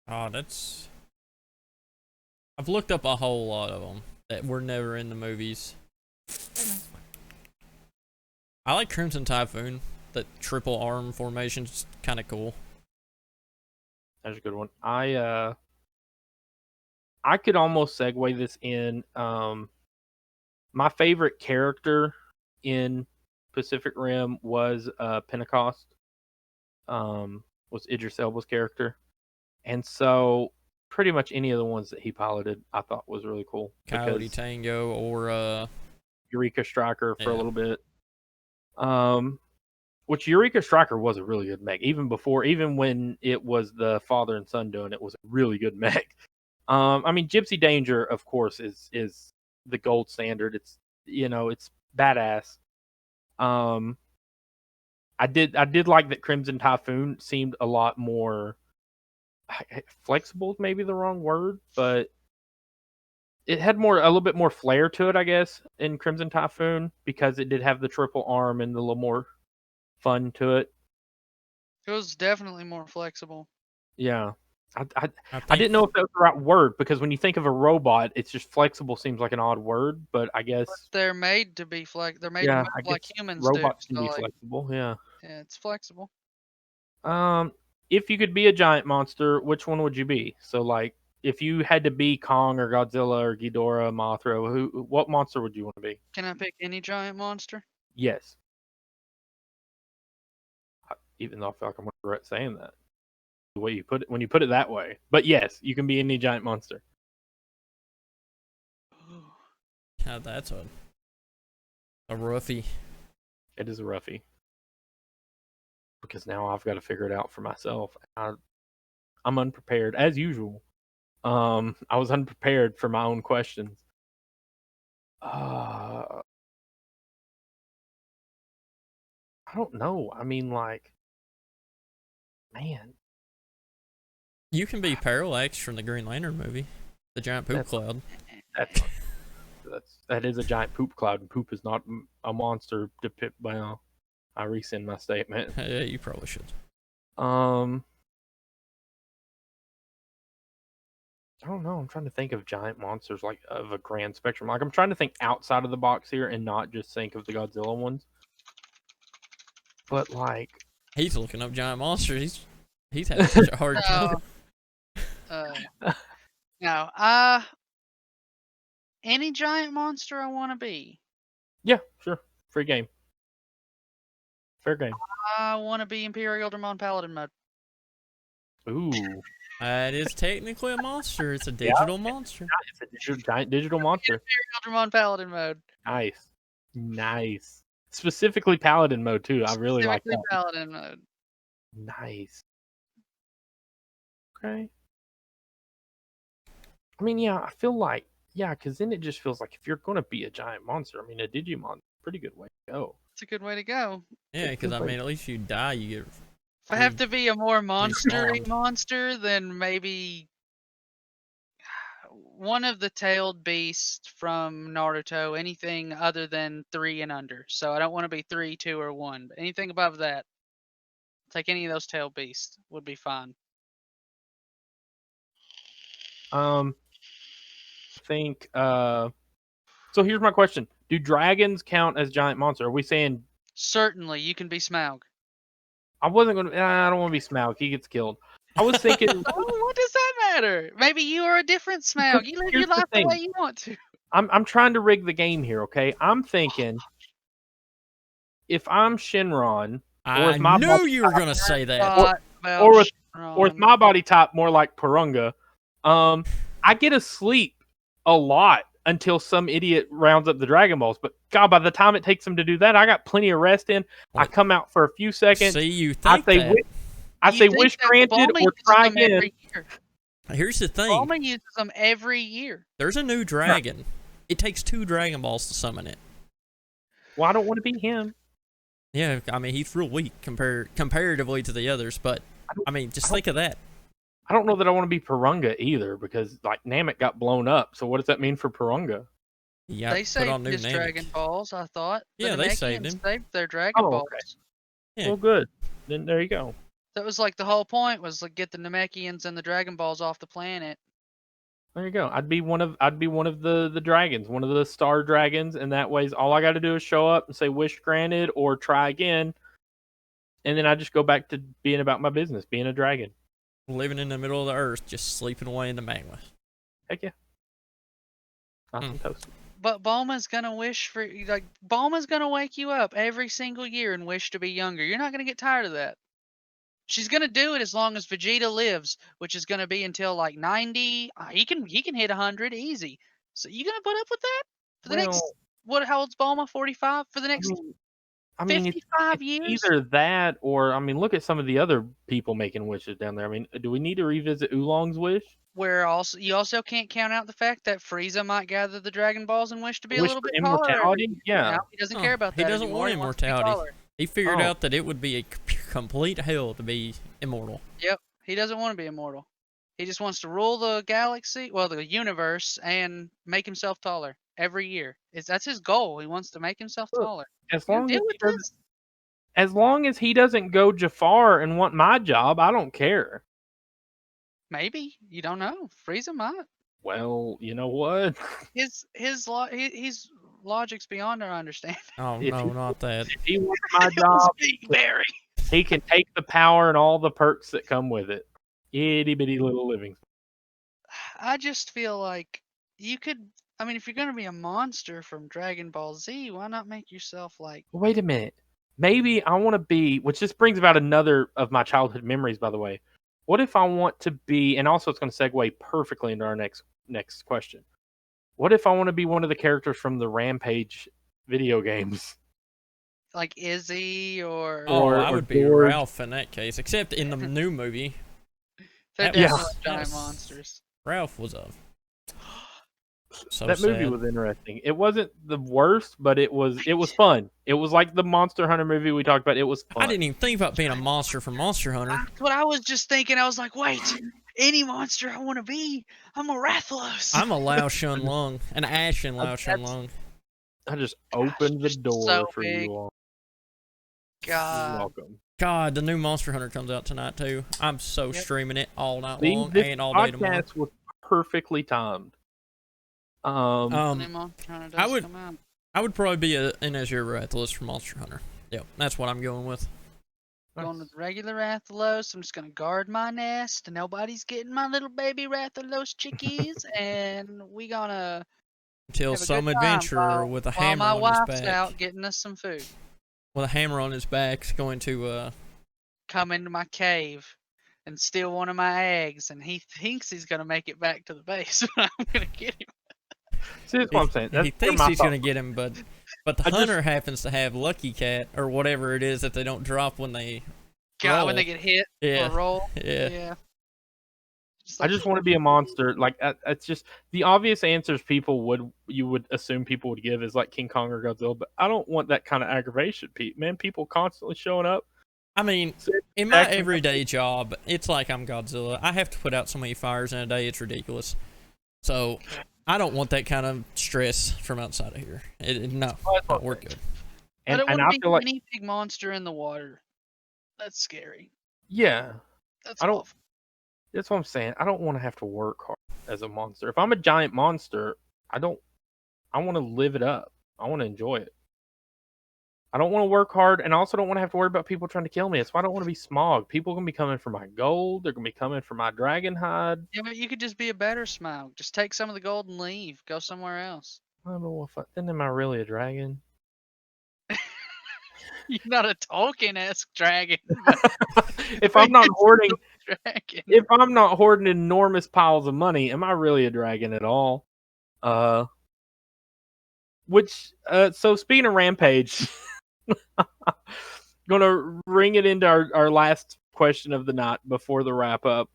Speaker 2: Oh, I've looked up a whole lot of them that were never in the movies. I like Crimson Typhoon. That triple arm formation's kind of cool.
Speaker 1: That's a good one. I could almost segue this in. My favorite character in Pacific Rim was Pentecost. Was Idris Elba's character, and so pretty much any of the ones that he piloted, I thought was really cool.
Speaker 2: Coyote
Speaker 1: because
Speaker 2: Tango or
Speaker 1: Eureka Striker for a
Speaker 2: Yeah.
Speaker 1: little bit. Which Eureka Striker was a really good mech. Even when it was the father and son doing it, was a really good mech. I mean, Gypsy Danger, of course, is the gold standard. It's it's badass. I did like that Crimson Typhoon seemed a lot more flexible. Is maybe the wrong word, but it had a little bit more flair to it, I guess, in Crimson Typhoon, because it did have the triple arm and a little more fun to it.
Speaker 3: It was definitely more flexible.
Speaker 1: Yeah. I
Speaker 2: think
Speaker 1: didn't know if that was the right word, because when you think of a robot, it's just flexible seems like an odd word, but I guess
Speaker 3: They're made to be They're made
Speaker 1: yeah,
Speaker 3: to
Speaker 1: I
Speaker 3: move like
Speaker 1: guess
Speaker 3: humans
Speaker 1: robots
Speaker 3: do.
Speaker 1: can be
Speaker 3: So, like,
Speaker 1: flexible. Yeah.
Speaker 3: yeah, it's flexible.
Speaker 1: If you could be a giant monster, which one would you be? So like, if you had to be Kong or Godzilla or Ghidorah, Mothra, what monster would you want to be?
Speaker 3: Can I pick any giant monster?
Speaker 1: Yes. Even though I feel like I'm going to regret saying that. The way you put it, when you put it that way. But yes, you can be any giant monster.
Speaker 2: yeah, that's a roughie.
Speaker 1: It is a roughie. Because now I've got to figure it out for myself. I'm unprepared, as usual. I was unprepared for my own questions. I don't know. I mean, like, man.
Speaker 2: You can be Parallax from the Green Lantern movie, the giant poop cloud.
Speaker 1: That is a giant poop cloud, and poop is not a monster. Well, I rescind my statement.
Speaker 2: Yeah, you probably should.
Speaker 1: I don't know. I'm trying to think of giant monsters, like of a grand spectrum. Like, I'm trying to think outside of the box here and not just think of the Godzilla ones. But like,
Speaker 2: He's looking up giant monsters. He's having such a hard time.
Speaker 3: No. Any giant monster I want to be.
Speaker 1: yeah, sure, free game, fair game.
Speaker 3: I want to be Imperial Dramon Paladin mode.
Speaker 1: Ooh,
Speaker 2: That is technically a monster. It's a digital monster.
Speaker 1: it's a giant digital monster.
Speaker 3: Imperial Dramon Paladin mode.
Speaker 1: Nice. specifically Paladin mode too. I really like
Speaker 3: Specifically
Speaker 1: that.
Speaker 3: Paladin mode.
Speaker 1: Nice. Okay. I mean, yeah, I feel like because then it just feels like if you're gonna be a giant monster, I mean, a Digimon, pretty good way to go.
Speaker 3: It's a good way to go.
Speaker 2: Yeah, because I mean, at least you die, you get.
Speaker 3: If I have to be a more monster-y
Speaker 2: Respawn.
Speaker 3: monster, then maybe one of the tailed beasts from Naruto, anything other than 3 and under. So I don't want to be 3, 2, or 1. But anything above that, take any of those tailed beasts would be fine.
Speaker 1: I think. So here's my question: do dragons count as giant monster? Are we saying?
Speaker 3: Certainly, you can be Smaug.
Speaker 1: I wasn't gonna. I don't want to be Smaug. He gets killed. I was thinking.
Speaker 3: Oh, what does that matter? Maybe you are a different Smaug. You live your
Speaker 1: Here's the
Speaker 3: life the
Speaker 1: thing.
Speaker 3: way you want to.
Speaker 1: I'm trying to rig the game here, okay? I'm thinking if I'm Shinron,
Speaker 2: I
Speaker 1: my
Speaker 2: knew
Speaker 1: body
Speaker 2: you were gonna say that.
Speaker 3: Thought about
Speaker 1: or with
Speaker 3: Shenron.
Speaker 1: my body type more like Purunga, I get to sleep a lot until some idiot rounds up the Dragon Balls. But God, by the time it takes them to do that, I got plenty of rest in. I come out for a few seconds.
Speaker 2: See, you
Speaker 1: I
Speaker 2: think
Speaker 1: say,
Speaker 2: that.
Speaker 1: I
Speaker 3: You
Speaker 1: say
Speaker 3: think
Speaker 1: wish
Speaker 3: that
Speaker 1: granted
Speaker 3: Bulma
Speaker 1: or
Speaker 3: uses
Speaker 1: try
Speaker 3: them
Speaker 1: again.
Speaker 3: every year.
Speaker 2: Here's the thing.
Speaker 3: Bulma uses them every year.
Speaker 2: There's a new dragon. It takes 2 Dragon Balls to summon it.
Speaker 1: Well, I don't want to be him.
Speaker 2: Yeah, I mean, he's real weak comparatively to the others, but, I mean, just think of that.
Speaker 1: I don't know that I want to be Purunga either because like Namek got blown up. So what does that mean for Purunga?
Speaker 2: Yeah,
Speaker 3: They
Speaker 2: put on
Speaker 3: saved
Speaker 2: new
Speaker 3: his
Speaker 2: Namek.
Speaker 3: Dragon Balls, I thought.
Speaker 2: Yeah,
Speaker 3: The
Speaker 2: they
Speaker 3: Namekians
Speaker 2: saved him.
Speaker 3: saved their Dragon
Speaker 1: Oh,
Speaker 3: Balls.
Speaker 1: okay.
Speaker 2: Yeah.
Speaker 1: Well, good. Then there you go.
Speaker 3: That was like the whole point was like get the Namekians and the Dragon Balls off the planet.
Speaker 1: There you go. I'd be one of the dragons, one of the star dragons, and that way all I got to do is show up and say wish granted or try again, and then I just go back to being about my business, being a dragon.
Speaker 2: Living in the middle of the earth, just sleeping away in the magma.
Speaker 1: Heck yeah. Nice and toasty.
Speaker 3: But Bulma's gonna wish for Bulma's gonna wake you up every single year and wish to be younger. You're not gonna get tired of that. She's gonna do it as long as Vegeta lives, which is gonna be until like 90. He can hit 100 easy. So you gonna put up with that for the next how old's Bulma? 45 for the next
Speaker 1: I mean,
Speaker 3: 55
Speaker 1: it's
Speaker 3: years.
Speaker 1: either that or I mean, look at some of the other people making wishes down there. I mean, do we need to revisit Oolong's wish?
Speaker 3: Where you also can't count out the fact that Frieza might gather the Dragon Balls and wish to be a
Speaker 1: Wish
Speaker 3: little
Speaker 1: for
Speaker 3: bit taller.
Speaker 1: immortality? Yeah.
Speaker 3: No, he doesn't care about that.
Speaker 2: He doesn't
Speaker 3: anymore.
Speaker 2: want
Speaker 3: He wants to be
Speaker 2: immortality.
Speaker 3: taller.
Speaker 2: He figured out that it would be a complete hell to be immortal.
Speaker 3: Yep, he doesn't want to be immortal. He just wants to rule the galaxy, well, the universe, and make himself taller every year. That's his goal. He wants to make himself taller.
Speaker 1: As
Speaker 3: You
Speaker 1: long as
Speaker 3: deal
Speaker 1: he
Speaker 3: with
Speaker 1: doesn't,
Speaker 3: this?
Speaker 1: as long as he doesn't go Jafar and want my job, I don't care.
Speaker 3: Maybe you don't know. Frieza might.
Speaker 1: Well, you know what?
Speaker 3: His logic's beyond our understanding.
Speaker 2: Oh,
Speaker 1: If
Speaker 2: no,
Speaker 1: he-
Speaker 2: not that.
Speaker 1: If he wants my job,
Speaker 3: Barry.
Speaker 1: he can take the power and all the perks that come with it. Itty bitty little living.
Speaker 3: I just feel like you could. I mean, if you're gonna be a monster from Dragon Ball Z, why not make yourself like?
Speaker 1: Wait a minute. Maybe I want to be, which just brings about another of my childhood memories, by the way. What if I want to be, and also it's going to segue perfectly into our next question. What if I want to be one of the characters from the Rampage video games?
Speaker 3: Like Izzy or
Speaker 2: I
Speaker 1: or
Speaker 2: would be
Speaker 1: George.
Speaker 2: Ralph in that case, except in the new movie,
Speaker 3: they're
Speaker 2: that was-
Speaker 3: definitely giant
Speaker 2: yes.
Speaker 3: monsters.
Speaker 2: Ralph was a. So
Speaker 1: That movie
Speaker 2: sad.
Speaker 1: was interesting. It wasn't the worst, but it was fun. It was like the Monster Hunter movie we talked about. It was fun.
Speaker 2: I didn't even think about being a monster from Monster Hunter.
Speaker 3: That's what I was just thinking. I was like, wait, any monster I want to be, I'm a Rathalos.
Speaker 2: I'm a Lao Shun Lung, an Ashen Lao Shun Lung.
Speaker 1: I just opened the
Speaker 3: just
Speaker 1: door
Speaker 3: so
Speaker 1: for
Speaker 3: big.
Speaker 1: you all. You're
Speaker 3: God.
Speaker 1: welcome.
Speaker 2: God, the new Monster Hunter comes out tonight too. I'm so
Speaker 3: Yep.
Speaker 2: streaming it all night
Speaker 1: See,
Speaker 2: long
Speaker 1: this
Speaker 2: and all day tomorrow.
Speaker 1: podcast was perfectly timed.
Speaker 3: New Monster Hunter does
Speaker 2: I would-
Speaker 3: come out.
Speaker 2: I would probably be an Azure Rathalos from Monster Hunter. Yeah, that's what I'm going with.
Speaker 3: Going with regular Rathalos. I'm just gonna guard my nest, and nobody's getting my little baby Rathalos chickies, and we gonna
Speaker 2: Until
Speaker 3: have a
Speaker 2: some
Speaker 3: good time
Speaker 2: adventurer
Speaker 3: while-
Speaker 2: with a
Speaker 3: while
Speaker 2: hammer
Speaker 3: my
Speaker 2: on his
Speaker 3: wife's
Speaker 2: back,
Speaker 3: out getting us some food.
Speaker 2: with a hammer on his back, is going to
Speaker 3: Come into my cave and steal one of my eggs, and he thinks he's gonna make it back to the base, but I'm gonna get him.
Speaker 1: See, that's what I'm saying. That's
Speaker 2: he
Speaker 1: where
Speaker 2: thinks
Speaker 1: my
Speaker 2: he's
Speaker 1: thought-
Speaker 2: going to get him, but But the hunter happens to have Lucky Cat or whatever it is that they don't drop when they roll.
Speaker 3: When they get hit or roll. Yeah.
Speaker 1: I just want to be a monster. Like it's just the obvious answers you would assume people would give is like King Kong or Godzilla, but I don't want that kind of aggravation, Pete. Man, people constantly showing up.
Speaker 2: I mean, in my everyday job, it's like I'm Godzilla. I have to put out so many fires in a day, it's ridiculous. So I don't want that kind of stress from outside of here. No, we're good.
Speaker 3: I don't want to be a guinea pig monster in the water. That's scary.
Speaker 1: Yeah.
Speaker 3: That's awful.
Speaker 1: That's what I'm saying. I don't want to have to work hard as a monster. If I'm a giant monster, I want to live it up. I want to enjoy it. I don't want to work hard, and I also don't want to have to worry about people trying to kill me. That's why I don't want to be Smog. People are going to be coming for my gold. They're going to be coming for my dragon hide.
Speaker 3: Yeah, but you could just be a better Smog. Just take some of the gold and leave. Go somewhere else.
Speaker 1: I don't know then am I really a dragon?
Speaker 3: You're not a Tolkien-esque dragon.
Speaker 1: If I'm not hoarding enormous piles of money, am I really a dragon at all? So speaking of Rampage, gonna ring it into our last question of the night before the wrap up.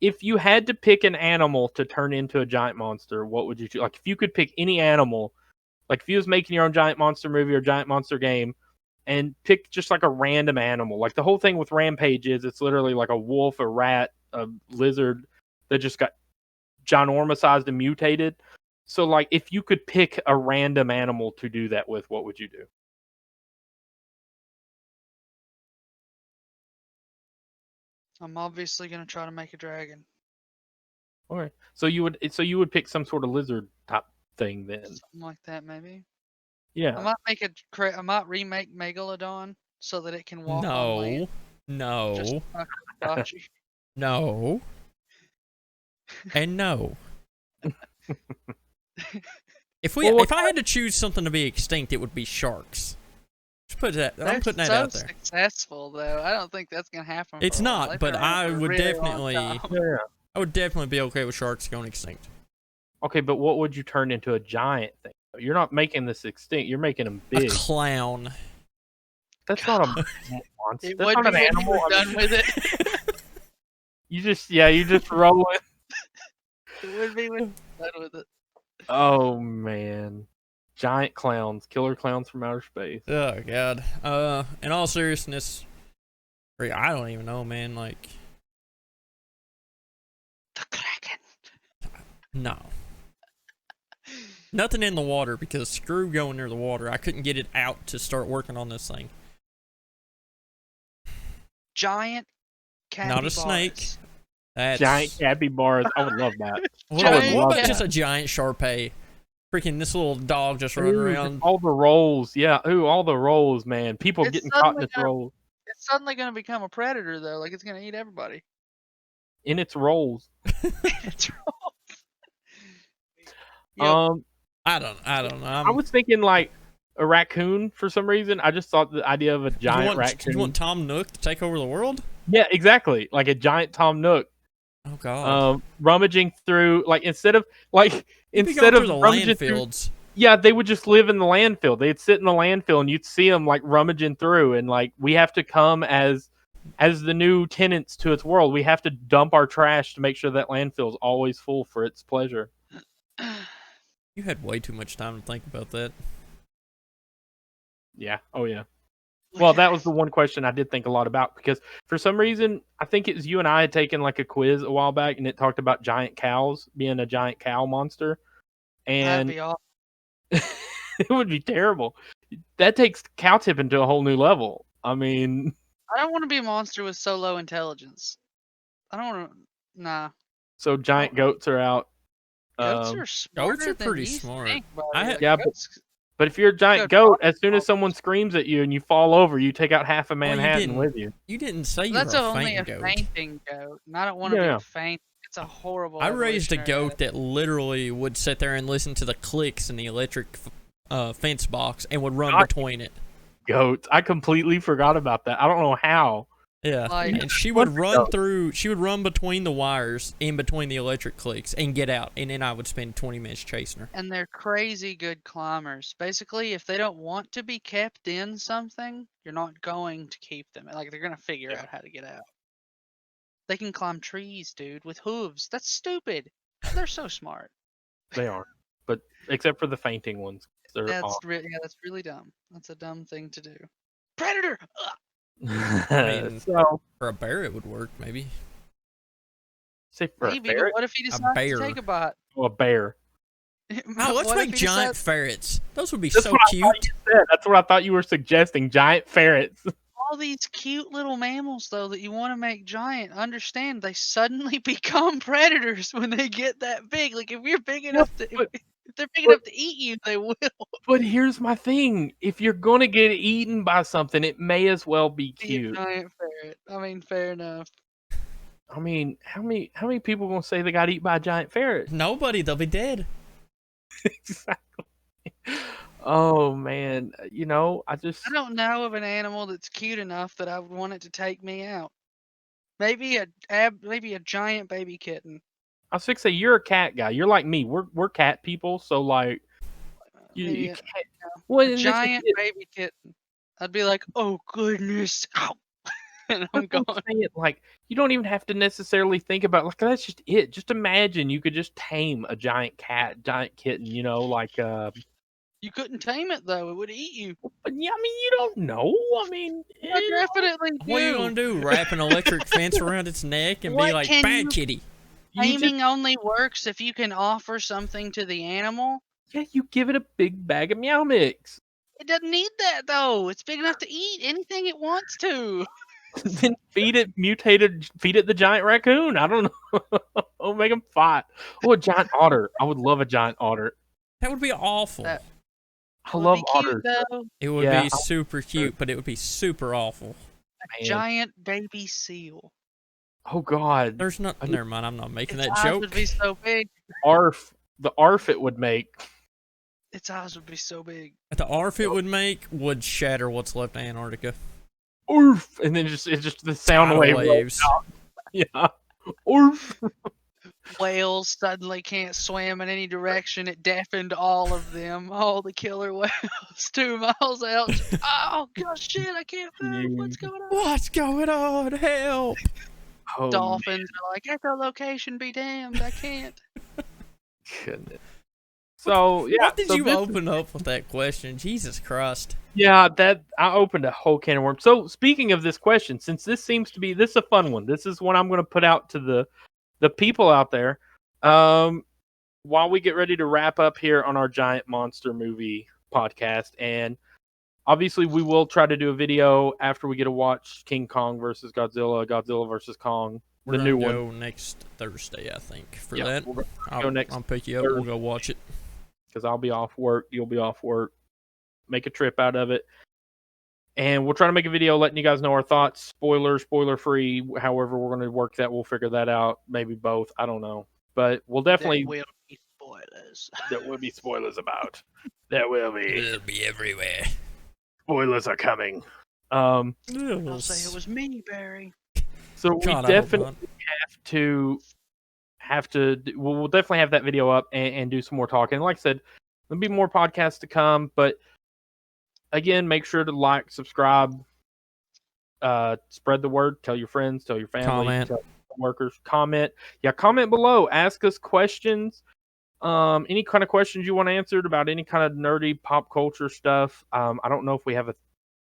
Speaker 1: If you had to pick an animal to turn into a giant monster, what would you choose? Like if you could pick any animal, like if you was making your own giant monster movie or giant monster game, and pick just like a random animal. Like the whole thing with Rampage is it's literally like a wolf, a rat, a lizard that just got ginormousized and mutated. So like if you could pick a random animal to do that with, what would you do?
Speaker 3: I'm obviously gonna try to make a dragon.
Speaker 1: Okay. So you would pick some sort of lizard type thing then.
Speaker 3: Something like that maybe.
Speaker 1: Yeah.
Speaker 3: I might remake Megalodon so that it can walk on land.
Speaker 2: No.
Speaker 3: Just Dachi.
Speaker 2: No. And no. If I had to choose something to be extinct, it would be sharks. Just put that. I'm putting that out there.
Speaker 3: Successful though. I don't think that's gonna happen.
Speaker 2: It's not, but I would definitely.
Speaker 1: Yeah.
Speaker 2: I would definitely be okay with sharks going extinct.
Speaker 1: Okay, but what would you turn into a giant thing? You're not making this extinct. You're making them big.
Speaker 2: A clown.
Speaker 1: That's not a monster. That's not an animal.
Speaker 3: Done with it.
Speaker 1: You just roll it.
Speaker 3: It would be when done with it.
Speaker 1: Oh man, giant clowns, killer clowns from outer space.
Speaker 2: Oh god. In all seriousness, I don't even know, man. Like
Speaker 3: the Kraken.
Speaker 2: No. Nothing in the water, because screw going near the water. I couldn't get it out to start working on this thing.
Speaker 3: Giant capybaras.
Speaker 2: Not a snake.
Speaker 1: Giant capybaras. I would love that.
Speaker 2: What about just a giant Shar-Pei? Freaking this little dog just running around.
Speaker 1: All the rolls. Yeah. Ooh, all the rolls, man. People getting caught in its rolls.
Speaker 3: It's suddenly going to become a predator, though. Like, it's going to eat everybody.
Speaker 1: In its rolls.
Speaker 3: In its rolls.
Speaker 2: Yep. I don't know.
Speaker 1: I was thinking like a raccoon for some reason. I just thought the idea of a giant raccoon.
Speaker 2: You want Tom Nook to take over the world?
Speaker 1: Yeah, exactly. Like a giant Tom Nook.
Speaker 2: Oh god.
Speaker 1: Rummaging through, like instead of rummaging
Speaker 2: landfills.
Speaker 1: Yeah, they would just live in the landfill. They'd sit in the landfill, and you'd see them like rummaging through, and like we have to come as the new tenants to its world. We have to dump our trash to make sure that landfill is always full for its pleasure.
Speaker 2: You had way too much time to think about that.
Speaker 1: Yeah. Oh, yeah. Well, that was the one question I did think a lot about, because for some reason, I think it was you and I had taken like a quiz a while back, and it talked about giant cows being a giant cow monster. And
Speaker 3: that'd be awesome.
Speaker 1: It would be terrible. That takes cow tipping to a whole new level. I mean,
Speaker 3: I don't want to be a monster with so low intelligence. I don't want to. Nah.
Speaker 1: So giant goats are out.
Speaker 3: Goats are
Speaker 2: pretty smart.
Speaker 1: But if you're a giant goat, as soon as someone screams at you and you fall over, you take out half of Manhattan with you.
Speaker 2: You didn't say you
Speaker 3: That's
Speaker 2: were a
Speaker 3: only a
Speaker 2: goat.
Speaker 3: fainting goat. And I don't want to be a faint. It's a horrible.
Speaker 2: I raised a goat that literally would sit there and listen to the clicks in the electric fence box and would run between it.
Speaker 1: Goats. I completely forgot about that. I don't know how.
Speaker 2: Yeah,
Speaker 3: Like-
Speaker 2: and she would run through. She would run between the wires, in between the electric clicks, and get out. And then I would spend 20 minutes chasing her.
Speaker 3: And they're crazy good climbers. Basically, if they don't want to be kept in something, you're not going to keep them. Like, they're going to figure out how to get out. They can climb trees, dude, with hooves. That's stupid. They're so smart.
Speaker 1: They are, but except for the fainting ones, they're
Speaker 3: That's
Speaker 1: off.
Speaker 3: that's really dumb. That's a dumb thing to do. Predator. Ugh.
Speaker 2: I mean,
Speaker 1: So,
Speaker 2: for a bear, it would work, maybe.
Speaker 1: say for
Speaker 3: Maybe,
Speaker 1: a
Speaker 3: but
Speaker 1: ferret
Speaker 3: what if he decides
Speaker 2: bear.
Speaker 3: to take a bite?
Speaker 1: or a bear.
Speaker 2: Oh, let's
Speaker 3: What if
Speaker 2: make
Speaker 3: he
Speaker 2: giant
Speaker 3: decides-
Speaker 2: ferrets. Those would be
Speaker 1: That's
Speaker 2: so
Speaker 1: what I
Speaker 2: cute.
Speaker 1: thought you said. That's what I thought you were suggesting. Giant ferrets.
Speaker 3: All these cute little mammals, though, that you want to make giant, understand they suddenly become predators when they get that big. Like, if you're big enough to,
Speaker 1: but-
Speaker 3: if they're big
Speaker 1: but-
Speaker 3: enough to eat you, they will.
Speaker 1: But here's my thing: if you're gonna get eaten by something, it may as well be
Speaker 3: Be a
Speaker 1: cute.
Speaker 3: giant ferret. I mean, fair enough.
Speaker 1: I mean, how many people gonna say they got eaten by a giant ferret?
Speaker 2: Nobody, they'll be dead.
Speaker 1: Exactly. Oh man, I just
Speaker 3: I don't know of an animal that's cute enough that I would want it to take me out. Maybe maybe a giant baby kitten.
Speaker 1: I was fixing to say you're a cat guy. You're like me. We're cat people, so like you
Speaker 3: Maybe
Speaker 1: can't.
Speaker 3: a
Speaker 1: Well, and that's the
Speaker 3: giant
Speaker 1: thing,
Speaker 3: baby kitten. I'd be like, oh goodness, ow, and I'm
Speaker 1: that's what
Speaker 3: gone.
Speaker 1: I'm saying. Like you don't even have to necessarily think about like that's just it. Just imagine you could just tame a giant cat, giant kitten. Like
Speaker 3: You couldn't tame it though; it would eat you.
Speaker 1: But yeah, I mean, you don't know. I mean,
Speaker 3: I definitely do.
Speaker 2: What are you gonna do? Wrap an electric fence around its neck and be
Speaker 3: What
Speaker 2: like,
Speaker 3: can
Speaker 2: "Bad
Speaker 3: you-
Speaker 2: kitty."
Speaker 1: you just-
Speaker 3: Taming only works if you can offer something to the animal.
Speaker 1: yeah, you give it a big bag of meow mix.
Speaker 3: It doesn't need that though. It's big enough to eat anything it wants to.
Speaker 1: Then feed it the giant raccoon. I don't know. Oh, make them fight. Oh, a giant otter. I would love a giant otter.
Speaker 2: That would be awful.
Speaker 3: That-
Speaker 1: I
Speaker 3: Would
Speaker 1: love
Speaker 3: be cute,
Speaker 1: otters.
Speaker 3: though.
Speaker 2: It would
Speaker 1: Yeah,
Speaker 2: be super cute, but it would be super awful.
Speaker 1: Man.
Speaker 3: Giant baby seal.
Speaker 1: Oh God,
Speaker 2: There's not.
Speaker 1: I-
Speaker 2: Never mind. I'm not making
Speaker 3: Its
Speaker 2: that
Speaker 3: eyes
Speaker 2: joke.
Speaker 3: would be so big.
Speaker 1: the arf it would make.
Speaker 3: Its eyes would be so big.
Speaker 2: The arf it would make would shatter what's left of Antarctica.
Speaker 1: Oof, and then it's just the sound
Speaker 2: Tidal
Speaker 1: wave.
Speaker 2: waves.
Speaker 1: Yeah. Oof.
Speaker 3: Whales suddenly can't swim in any direction. It deafened all of them. All the killer whales 2 miles out. Oh gosh, shit! I can't move. What's going on?
Speaker 2: What's going on? Help!
Speaker 1: Oh,
Speaker 3: Dolphins are like, echolocation be damned. I can't.
Speaker 1: goodness. So yeah,
Speaker 2: What did
Speaker 1: so
Speaker 2: you
Speaker 1: this-
Speaker 2: open up with that question? Jesus Christ!
Speaker 1: Yeah, that I opened a whole can of worms. So speaking of this question, since this seems to be this is a fun one, this is one I'm going to put out to the people out there. While we get ready to wrap up here on our giant monster movie podcast, and obviously we will try to do a video after we get to watch King Kong versus Godzilla, Godzilla versus Kong,
Speaker 2: We're
Speaker 1: the
Speaker 2: gonna
Speaker 1: new one.
Speaker 2: go next Thursday, I think. For
Speaker 1: Yeah,
Speaker 2: that,
Speaker 1: we'll
Speaker 2: I'll,
Speaker 1: next
Speaker 2: I'll pick you up. We'll go watch it.
Speaker 1: because I'll be off work, you'll be off work. Make a trip out of it. And we'll try to make a video letting you guys know our thoughts, spoiler free. However, we're going to work that. We'll figure that out. Maybe both. I don't know. But we'll definitely,
Speaker 3: There will be spoilers.
Speaker 1: there will be spoilers about. There will be.
Speaker 2: It'll be everywhere.
Speaker 1: Spoilers are coming.
Speaker 3: I'll say it was me, Barry.
Speaker 1: So we
Speaker 2: God, I hope
Speaker 1: definitely
Speaker 2: not.
Speaker 1: have to, we'll definitely have that video up and do some more talking. Like I said, there'll be more podcasts to come, but again, make sure to like, subscribe, spread the word, tell your friends, tell your family,
Speaker 2: Comment.
Speaker 1: tell your workers, comment. Yeah, comment below. Ask us questions. Any kind of questions you want answered about any kind of nerdy pop culture stuff. I don't know if we have a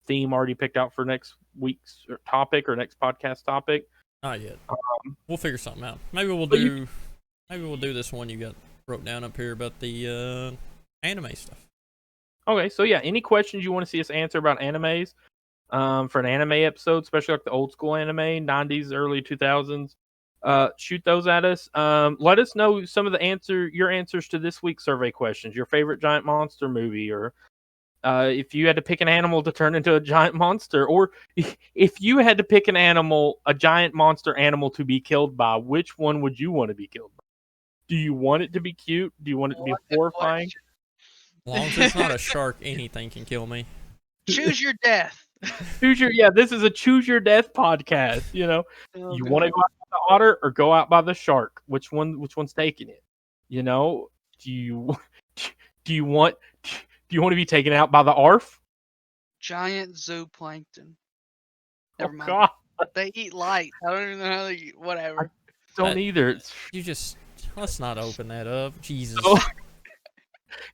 Speaker 1: theme already picked out for next week's topic or next podcast topic.
Speaker 2: Not yet. We'll figure something out. Maybe we'll
Speaker 1: but
Speaker 2: do. Maybe we'll do this one you got wrote down up here about the anime stuff.
Speaker 1: Okay, so yeah, any questions you want to see us answer about animes for an anime episode, especially like the old school anime, 90s, early 2000s, shoot those at us. Let us know some of your answers to this week's survey questions, your favorite giant monster movie, or if you had to pick an animal to turn into a giant monster, or if you had to pick a giant monster animal to be killed by, which one would you want to be killed by? Do you want it to be cute? Do you want it to be
Speaker 3: What a
Speaker 1: horrifying?
Speaker 3: question.
Speaker 2: As long as it's not a shark, anything can kill me.
Speaker 3: Choose your death.
Speaker 1: This is a choose your death podcast. You know,
Speaker 3: Oh,
Speaker 1: you want to
Speaker 3: God.
Speaker 1: go out by the otter or go out by the shark? Which one's taking it? You know, do you do you want to be taken out by the ARF?
Speaker 3: Giant zooplankton.
Speaker 1: Oh
Speaker 3: Never mind.
Speaker 1: God,
Speaker 3: They eat light. I don't even know how they eat. Whatever.
Speaker 1: don't either. It's,
Speaker 2: Let's not open that up. Jesus.
Speaker 1: Oh.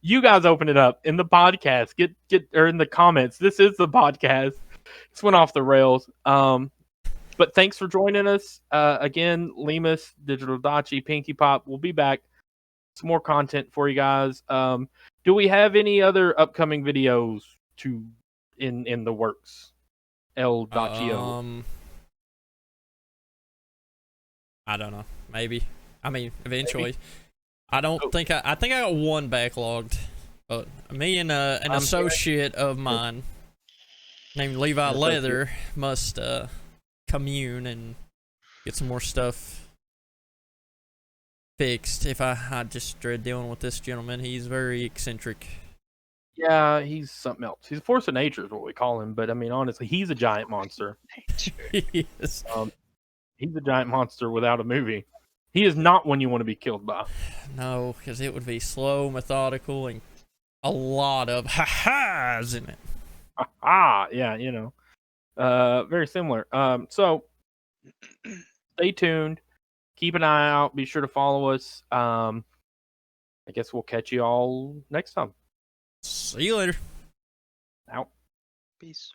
Speaker 1: You guys open it up in the podcast. Get or in the comments. This is the podcast. This went off the rails. But thanks for joining us. Again, Leemus, DigitalDachi, Pinkypop. We'll be back. Some more content for you guys. Do we have any other upcoming videos in the works? El Dachio.
Speaker 2: I don't know. Maybe. I mean, eventually. I don't think I think I got one backlogged. But me and an associate of mine named Levi Leather must commune and get some more stuff fixed. If I just dread dealing with this gentleman. He's very eccentric.
Speaker 1: Yeah, he's something else. He's a force of nature is what we call him. But I mean, honestly, he's a giant monster.
Speaker 2: Yes.
Speaker 1: He's a giant monster without a movie. He is not one you want to be killed by.
Speaker 2: No, because it would be slow, methodical, and a lot of ha-has in it.
Speaker 1: Yeah, you know. Very similar. So stay tuned. Keep an eye out. Be sure to follow us. I guess we'll catch you all next time.
Speaker 2: See you later.
Speaker 1: Out.
Speaker 3: Peace.